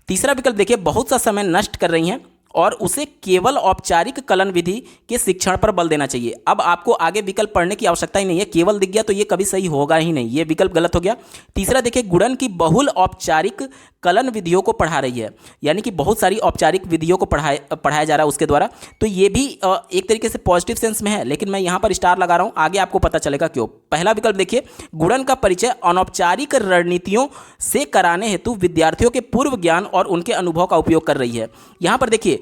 तीसरा विकल्प देखिए, बहुत सा समय नष्ट कर रही हैं और उसे केवल औपचारिक कलन विधि के शिक्षण पर बल देना चाहिए। अब आपको आगे विकल्प पढ़ने की आवश्यकता ही नहीं है, केवल दिख गया तो ये कभी सही होगा ही नहीं, ये विकल्प गलत हो गया। तीसरा देखिए, गुणन की बहुल औपचारिक कलन विधियों को पढ़ा रही है, यानी कि बहुत सारी औपचारिक विधियों को पढ़ाया जा रहा है उसके द्वारा। तो ये भी एक तरीके से पॉजिटिव सेंस में है, लेकिन मैं यहाँ पर स्टार लगा रहा हूँ, आगे आपको पता चलेगा क्यों। पहला विकल्प देखिए, गुणन का परिचय अनौपचारिक रणनीतियों से कराने हेतु विद्यार्थियों के पूर्व ज्ञान और उनके अनुभव का उपयोग कर रही है। यहाँ पर देखिए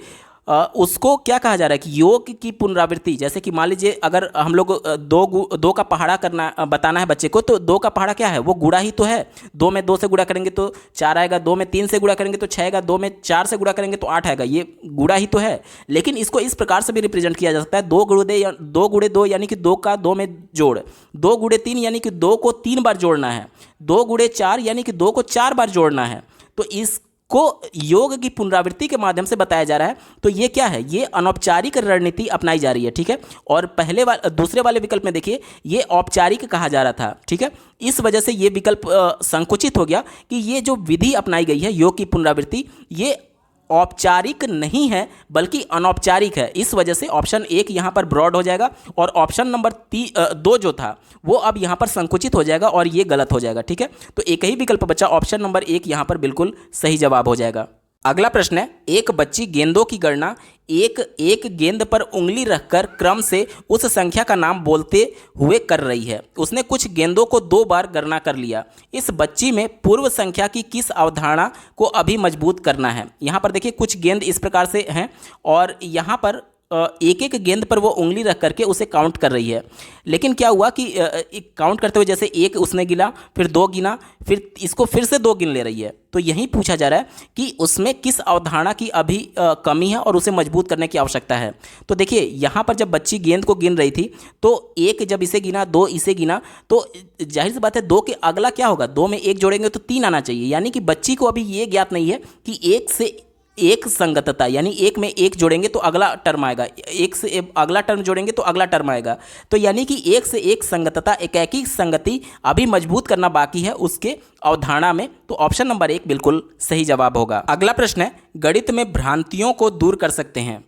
उसको क्या कहा जा रहा है कि योग की पुनरावृत्ति, जैसे कि मान लीजिए अगर हम लोग दो का पहाड़ा करना बताना है बच्चे को, तो 2 का पहाड़ा क्या है, वो गुणा ही तो है। 2 में 2 से गुणा करेंगे तो 4 आएगा, 2 में 3 से गुणा करेंगे तो 6 आएगा, 2 में 4 से गुणा करेंगे तो 8 आएगा, ये गुणा ही तो है। लेकिन इसको इस प्रकार से भी रिप्रेजेंट किया जा सकता है, 2 गुणे 2 यानी कि 2 का 2 में जोड़, 2 गुणे 3 यानी कि 2 को 3 बार जोड़ना है, 2 गुणे 4 यानी कि 2 को 4 बार जोड़ना है। तो इस को योग की पुनरावृत्ति के माध्यम से बताया जा रहा है। तो ये क्या है, ये अनौपचारिक रणनीति अपनाई जा रही है, ठीक है। और दूसरे वाले विकल्प में देखिए, ये औपचारिक कहा जा रहा था, ठीक है। इस वजह से ये विकल्प संकुचित हो गया कि ये जो विधि अपनाई गई है योग की पुनरावृत्ति, ये औपचारिक नहीं है बल्कि अनौपचारिक है। इस वजह से ऑप्शन 1 यहाँ पर ब्रॉड हो जाएगा और ऑप्शन नंबर 2 जो था वो अब यहाँ पर संकुचित हो जाएगा और ये गलत हो जाएगा, ठीक है। तो एक ही विकल्प बचा, ऑप्शन नंबर 1 यहाँ पर बिल्कुल सही जवाब हो जाएगा। अगला प्रश्न है, एक बच्ची गेंदों की गणना एक गेंद पर उंगली रखकर क्रम से उस संख्या का नाम बोलते हुए कर रही है। उसने कुछ गेंदों को 2 बार गणना कर लिया। इस बच्ची में पूर्व संख्या की किस अवधारणा को अभी मजबूत करना है। यहाँ पर देखिए कुछ गेंद इस प्रकार से हैं और यहाँ पर एक एक गेंद पर वो उंगली रख करके उसे काउंट कर रही है। लेकिन क्या हुआ कि काउंट करते हुए जैसे 1 उसने गिना, फिर 2 गिना, फिर इसको फिर से 2 गिन ले रही है। तो यही पूछा जा रहा है कि उसमें किस अवधारणा की अभी कमी है और उसे मजबूत करने की आवश्यकता है। तो देखिए यहाँ पर जब बच्ची गेंद को गिन रही थी तो 1 जब इसे गिना, 2 इसे गिना, तो जाहिर सी बात है 2 के अगला क्या होगा, 2 में 1 जोड़ेंगे तो 3 आना चाहिए। यानी कि बच्ची को अभी ये ज्ञात नहीं है कि 1 से एक संगतता, यानी 1 में 1 जोड़ेंगे तो अगला टर्म आएगा, 1 से अगला टर्म जोड़ेंगे तो अगला टर्म आएगा। तो यानी कि 1 से 1 संगतता, एकाकी संगति अभी मजबूत करना बाकी है उसके अवधारणा में। तो ऑप्शन नंबर 1 बिल्कुल सही जवाब होगा। अगला प्रश्न है, गणित में भ्रांतियों को दूर कर सकते हैं।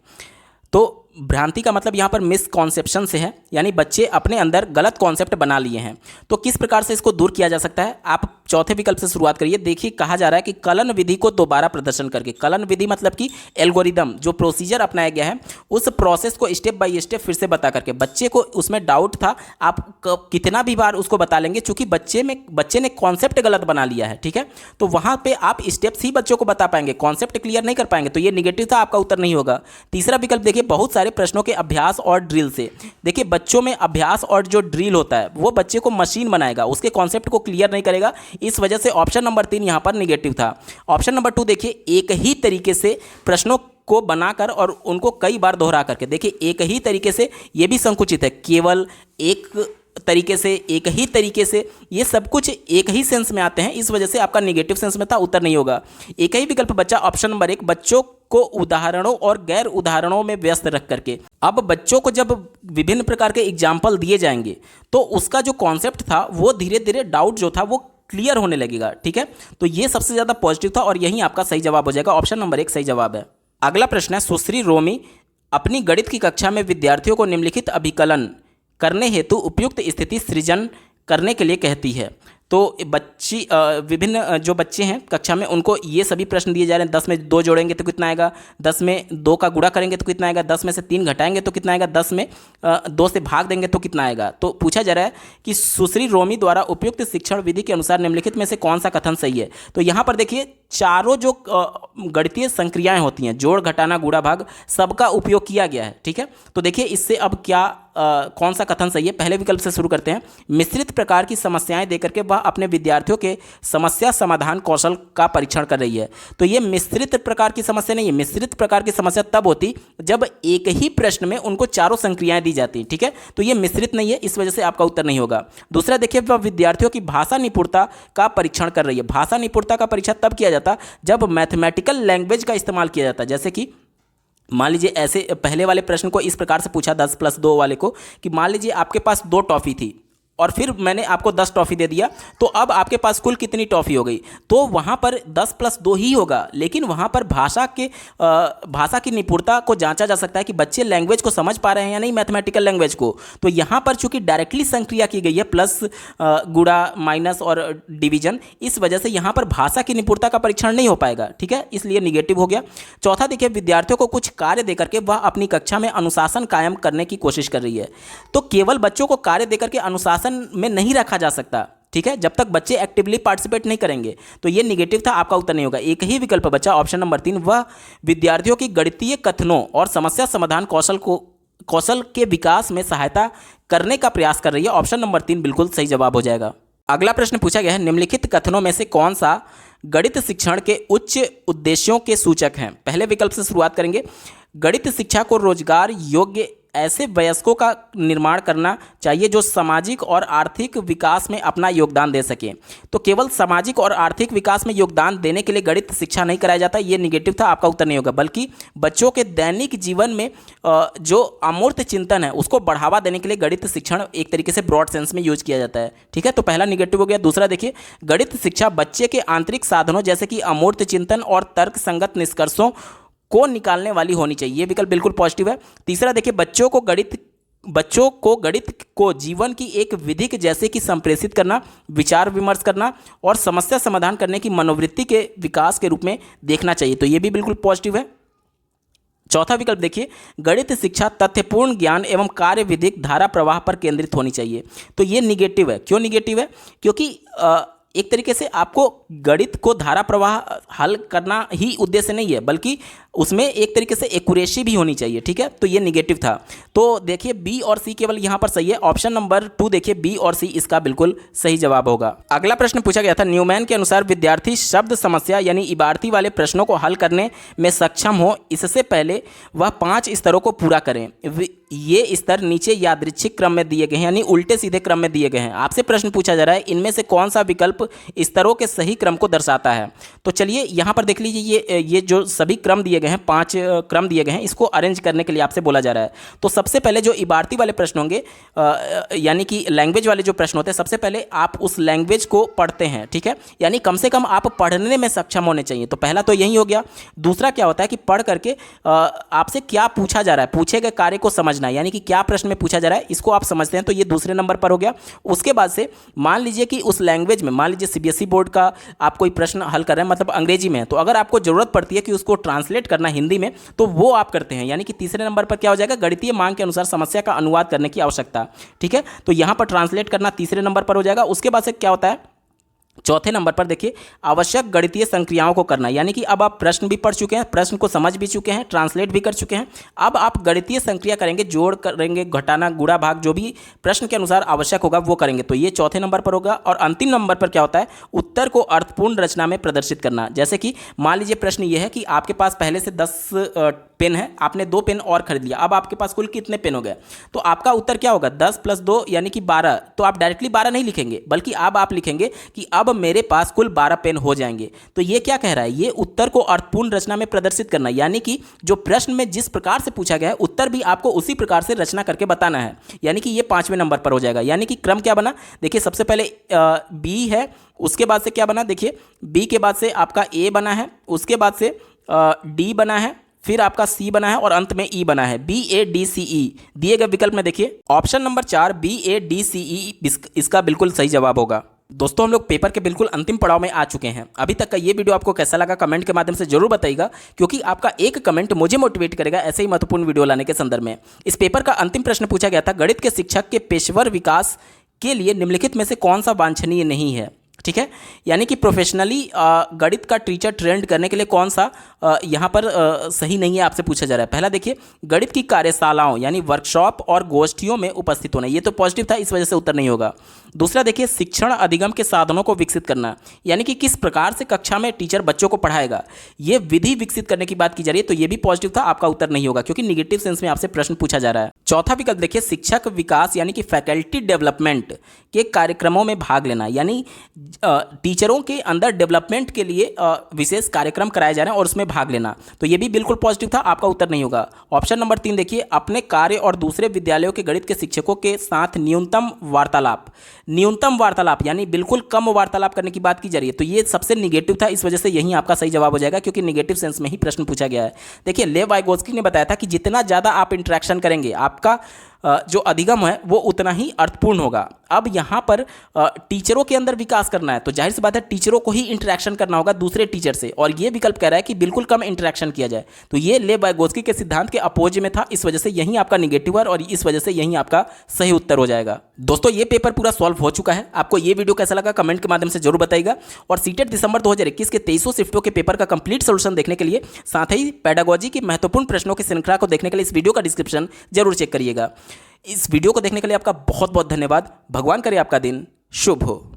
तो भ्रांति का मतलब यहाँ पर मिसकॉन्सेप्शन से है, यानी बच्चे अपने अंदर गलत कॉन्सेप्ट बना लिए हैं। तो किस प्रकार से इसको दूर किया जा सकता है, आप चौथे विकल्प से शुरुआत करिए। देखिए कहा जा रहा है कि कलन विधि को दोबारा प्रदर्शन करके, कलन विधि मतलब कि एल्गोरिदम, जो प्रोसीजर अपनाया गया है उस प्रोसेस को स्टेप बाय स्टेप फिर से बता करके, बच्चे को उसमें डाउट था, आप कितना भी बार उसको बता लेंगे, चूंकि बच्चे ने कॉन्सेप्ट गलत बना लिया है, ठीक है, तो वहां पे आप स्टेप्स ही बच्चों को बता पाएंगे, कॉन्सेप्ट क्लियर नहीं कर पाएंगे, तो ये निगेटिव था, आपका उत्तर नहीं होगा। तीसरा विकल्प देखिए, बहुत सारे प्रश्नों के अभ्यास और ड्रिल से। देखिए बच्चों में अभ्यास और जो ड्रिल होता है वो बच्चे को मशीन बनाएगा, उसके कॉन्सेप्ट को क्लियर नहीं करेगा, इस वजह से ऑप्शन नंबर 3 यहां पर निगेटिव था। ऑप्शन नंबर 2 देखिए, एक ही तरीके से प्रश्नों को बनाकर और उनको कई बार दोहरा करके, देखिए एक ही तरीके से ये भी संकुचित है, केवल एक तरीके से, एक ही तरीके से, ये सब कुछ एक ही सेंस में आते हैं, इस वजह से आपका निगेटिव सेंस में था, उत्तर नहीं होगा। एक ही विकल्प बचा ऑप्शन नंबर 1, बच्चों को उदाहरणों और गैर उदाहरणों में व्यस्त रख करके। अब बच्चों को जब विभिन्न प्रकार के एग्जाम्पल दिए जाएंगे तो उसका जो कॉन्सेप्ट था वो धीरे धीरे डाउट जो था वो क्लियर होने लगेगा, ठीक है, तो ये सबसे ज़्यादा पॉजिटिव था और यही आपका सही जवाब हो जाएगा, ऑप्शन नंबर 1 सही जवाब है। अगला प्रश्न है, सुश्री रोमी अपनी गणित की कक्षा में विद्यार्थियों को निम्नलिखित अभिकलन करने हेतु उपयुक्त स्थिति सृजन करने के लिए कहती है। तो बच्ची विभिन्न जो बच्चे हैं कक्षा में उनको ये सभी प्रश्न दिए जा रहे हैं, 10 में 2 जोड़ेंगे तो कितना आएगा, 10 में 2 का गुणा करेंगे तो कितना आएगा, 10 में से 3 घटाएंगे तो कितना आएगा, 10 में 2 से भाग देंगे तो कितना आएगा। तो पूछा जा रहा है कि सुश्री रोमी द्वारा उपयुक्त शिक्षण विधि के अनुसार निम्नलिखित में से कौन सा कथन सही है। तो यहाँ पर देखिए चारों जो गणितीय संक्रियाएं होती हैं, जोड़ घटाना गुणा भाग, सबका उपयोग किया गया है, ठीक है, तो देखिए इससे अब क्या कौन सा कथन सही है। पहले विकल्प से शुरू करते हैं, मिश्रित प्रकार की समस्याएं देकर के वह अपने विद्यार्थियों के समस्या समाधान कौशल का परीक्षण कर रही है। तो ये मिश्रित प्रकार की समस्या नहीं है, मिश्रित प्रकार की समस्या तब होती जब एक ही प्रश्न में उनको चारों संक्रियाएं दी जाती, ठीक है, तो ये मिश्रित नहीं है, इस वजह से आपका उत्तर नहीं होगा। दूसरा देखिए, वह विद्यार्थियों की भाषा निपुणता का परीक्षण कर रही है। भाषा निपुणता का परीक्षण तब किया जाता जब मैथमेटिकल लैंग्वेज का इस्तेमाल किया जाता, जैसे कि मान लीजिए ऐसे पहले वाले प्रश्न को इस प्रकार से पूछा 10 + 2 वाले को कि मान लीजिए आपके पास 2 टॉफ़ी थी और फिर मैंने आपको 10 टॉफ़ी दे दिया, तो अब आपके पास कुल कितनी टॉफ़ी हो गई, तो वहाँ पर 10 + 2 ही होगा, लेकिन वहाँ पर भाषा की निपुणता को जांचा जा सकता है कि बच्चे लैंग्वेज को समझ पा रहे हैं या नहीं, मैथमेटिकल लैंग्वेज को। तो यहाँ पर चूंकि डायरेक्टली संक्रिया की गई है, प्लस गुणा माइनस और डिवीजन, इस वजह से यहाँ पर भाषा की निपुणता का परीक्षण नहीं हो पाएगा, ठीक है, इसलिए निगेटिव हो गया। चौथा देखिए, विद्यार्थियों को कुछ कार्य देकर के वह अपनी कक्षा में अनुशासन कायम करने की कोशिश कर रही है। तो केवल बच्चों को कार्य देकर के अनुशासन में नहीं रखा जा सकता, ठीक है, जब तक बच्चे एक्टिवली पार्टिसिपेट नहीं करेंगे, तो ये निगेटिव था, आपका उत्तर नहीं होगा। एक ही विकल्प बचा ऑप्शन नंबर 3, वह विद्यार्थियों की गणितीय कथनों और समस्या समाधान कौशल के विकास में सहायता करने का प्रयास कर रही है। ऑप्शन नंबर 3 बिल्कुल सही जवाब हो जाएगा। अगला प्रश्न पूछा गया है, निम्नलिखित कथनों में से कौन सा गणित शिक्षण के उच्च उद्देश्यों के सूचक हैं। पहले विकल्प से शुरुआत करेंगे, गणित शिक्षा को रोजगार योग्य ऐसे वयस्कों का निर्माण करना चाहिए जो सामाजिक और आर्थिक विकास में अपना योगदान दे सकें। तो केवल सामाजिक और आर्थिक विकास में योगदान देने के लिए गणित शिक्षा नहीं कराया जाता, ये निगेटिव था, आपका उत्तर नहीं होगा, बल्कि बच्चों के दैनिक जीवन में जो अमूर्त चिंतन है उसको बढ़ावा देने के लिए गणित शिक्षण एक तरीके से ब्रॉड सेंस में यूज किया जाता है, ठीक है, तो पहला निगेटिव हो गया। दूसरा देखिए, गणित शिक्षा बच्चे के आंतरिक साधनों जैसे कि अमूर्त चिंतन और तर्क संगत निष्कर्षों को निकालने वाली होनी चाहिए, ये विकल्प बिल्कुल पॉजिटिव है। तीसरा देखिए, बच्चों को गणित को जीवन की एक विधि के जैसे कि संप्रेषित करना, विचार विमर्श करना और समस्या समाधान करने की मनोवृत्ति के विकास के रूप में देखना चाहिए, तो ये भी बिल्कुल पॉजिटिव है। चौथा विकल्प देखिए, गणित शिक्षा तथ्यपूर्ण ज्ञान एवं कार्य विधिक धारा प्रवाह पर केंद्रित होनी चाहिए, तो ये निगेटिव है। क्यों निगेटिव है? क्योंकि एक तरीके से आपको गणित को धारा प्रवाह हल करना ही उद्देश्य नहीं है, बल्कि उसमें एक तरीके से एक्यूरेसी भी होनी चाहिए, ठीक है, तो ये निगेटिव था। तो देखिए बी और सी केवल यहाँ पर सही है, ऑप्शन नंबर 2 देखिए बी और सी इसका बिल्कुल सही जवाब होगा। अगला प्रश्न पूछा गया था, न्यूमैन के अनुसार विद्यार्थी शब्द समस्या यानी इबारती वाले प्रश्नों को हल करने में सक्षम हो इससे पहले वह 5 स्तरों को पूरा करें। ये स्तर नीचे यादृच्छिक क्रम में दिए गए हैं, यानी उल्टे सीधे क्रम में दिए गए हैं। आपसे प्रश्न पूछा जा रहा है, इनमें से कौन सा विकल्प स्तरों के सही क्रम को दर्शाता है। तो चलिए यहाँ पर देख लीजिए, ये जो सभी क्रम दिए गए हैं, 5 क्रम दिए गए हैं, इसको अरेंज करने के लिए आपसे बोला जा रहा है। तो सबसे पहले जो इबारती वाले प्रश्न होंगे, यानी कि लैंग्वेज वाले जो प्रश्न होते हैं, सबसे पहले आप उस लैंग्वेज को पढ़ते हैं, ठीक है, यानी कम से कम आप पढ़ने में सक्षम होने चाहिए। तो पहला तो यही हो गया। दूसरा क्या होता है कि पढ़ करके आपसे क्या पूछा जा रहा है, पूछे गए कार्य को समझना, यानी कि क्या प्रश्न में पूछा जा रहा है, इसको आप समझते हैं, तो ये दूसरे नंबर पर हो गया। उसके बाद से मान लीजिए कि उस लैंग्वेज में, मान लीजिए सीबीएसई बोर्ड का आप कोई प्रश्न हल कर रहे हैं, मतलब अंग्रेजी में है, तो अगर आपको जरूरत पड़ती है कि उसको ट्रांसलेट करना हिंदी में, तो वो आप करते हैं, यानी कि तीसरे नंबर पर क्या हो जाएगा, गणितीय मांग के अनुसार समस्या का अनुवाद करने की आवश्यकता, ठीक है, तो यहां पर ट्रांसलेट करना तीसरे नंबर पर हो जाएगा। उसके बाद से क्या होता है, चौथे नंबर पर देखिए, आवश्यक गणितीय संक्रियाओं को करना, यानी कि अब आप प्रश्न भी पढ़ चुके हैं, प्रश्न को समझ भी चुके हैं, ट्रांसलेट भी कर चुके हैं, अब आप गणितीय संक्रिया करेंगे, जोड़ करेंगे, घटाना, गुणा, भाग, जो भी प्रश्न के अनुसार आवश्यक होगा वो करेंगे, तो ये चौथे नंबर पर होगा। और अंतिम नंबर पर क्या होता है, उत्तर को अर्थपूर्ण रचना में प्रदर्शित करना। जैसे कि मान लीजिए प्रश्न ये है कि आपके पास पहले से 10 पेन है, आपने 2 पेन और खरीद लिया, अब आपके पास कुल कितने पेन हो गए, तो आपका उत्तर क्या होगा, 10 + 2 यानी कि 12। तो आप डायरेक्टली 12 नहीं लिखेंगे, बल्कि अब आप लिखेंगे कि अब मेरे पास कुल 12 पेन हो जाएंगे। तो ये क्या कह रहा है, ये उत्तर को अर्थपूर्ण रचना में प्रदर्शित करना, यानी कि जो प्रश्न में जिस प्रकार से पूछा गया है, उत्तर भी आपको उसी प्रकार से रचना करके बताना है, यानी कि ये 5वें नंबर पर हो जाएगा। यानी कि क्रम क्या बना, देखिए सबसे पहले बी है, उसके बाद से क्या बना, देखिए बी के बाद से आपका ए बना है, उसके बाद से डी बना है, फिर आपका सी बना है और अंत में ई बना है, BADCE। दिए गए विकल्प में देखिए ऑप्शन नंबर 4 BADCE इसका बिल्कुल सही जवाब होगा। दोस्तों, हम लोग पेपर के बिल्कुल अंतिम पड़ाव में आ चुके हैं। अभी तक का ये वीडियो आपको कैसा लगा कमेंट के माध्यम से जरूर बताइएगा, क्योंकि आपका एक कमेंट मुझे मोटिवेट करेगा ऐसे ही महत्वपूर्ण वीडियो लाने के संदर्भ में। इस पेपर का अंतिम प्रश्न पूछा गया था, गणित के शिक्षक के पेशेवर विकास के लिए निम्नलिखित में से कौन सा वांछनीय नहीं है, ठीक है, यानी कि प्रोफेशनली गणित का टीचर ट्रेंड करने के लिए कौन सा यहाँ पर सही नहीं है, आपसे पूछा जा रहा है। पहला देखिए, गणित की कार्यशालाओं यानी वर्कशॉप और गोष्ठियों में उपस्थित होना, ये तो पॉजिटिव था, इस वजह से उत्तर नहीं होगा। दूसरा देखिए, शिक्षण अधिगम के साधनों को विकसित करना, यानी कि किस प्रकार से कक्षा में टीचर बच्चों को पढ़ाएगा, ये विधि विकसित करने की बात की जा रही है, तो ये भी पॉजिटिव था, आपका उत्तर नहीं होगा, क्योंकि निगेटिव सेंस में आपसे प्रश्न पूछा जा रहा है। चौथा विकल्प देखिए, शिक्षक विकास यानी कि फैकल्टी डेवलपमेंट के कार्यक्रमों में भाग लेना, यानी टीचरों के अंदर डेवलपमेंट के लिए विशेष कार्यक्रम कराए जा रहे हैं और उसमें भाग लेना, तो ये भी बिल्कुल पॉजिटिव था, आपका उत्तर नहीं होगा। ऑप्शन नंबर 3 देखिए, अपने कार्य और दूसरे विद्यालयों के गणित के शिक्षकों के साथ न्यूनतम वार्तालाप यानी बिल्कुल कम वार्तालाप करने की बात की जा रही है, तो ये सबसे निगेटिव था, इस वजह से यही आपका सही जवाब हो जाएगा, क्योंकि निगेटिव सेंस में ही प्रश्न पूछा गया है। देखिए, लेव वाइगोत्स्की ने बताया था कि जितना ज़्यादा आप इंटरेक्शन करेंगे, आपका जो अधिगम है वो उतना ही अर्थपूर्ण होगा। अब यहाँ पर टीचरों के अंदर विकास करना है, तो जाहिर सी बात है टीचरों को ही इंटरेक्शन करना होगा दूसरे टीचर से, और ये विकल्प कह रहा है कि बिल्कुल कम इंटरेक्शन किया जाए, तो ये लेव वाइगोत्स्की के सिद्धांत के अपोज में था, इस वजह से यही आपका निगेटिव है और इस वजह से यही आपका सही उत्तर हो जाएगा। दोस्तों, ये पेपर पूरा सॉल्व हो चुका है। आपको ये वीडियो कैसा लगा कमेंट के माध्यम से जरूर बताइएगा, और सीटेट दिसंबर 2021 के 2300 शिफ्टों के पेपर का कंप्लीट सोल्यूशन देखने के लिए, साथ ही पेडागोजी की महत्वपूर्ण प्रश्नों की श्रृंखला को देखने के लिए इस वीडियो का डिस्क्रिप्शन जरूर चेक करिएगा। इस वीडियो को देखने के लिए आपका बहुत बहुत धन्यवाद। भगवान करे आपका दिन शुभ हो।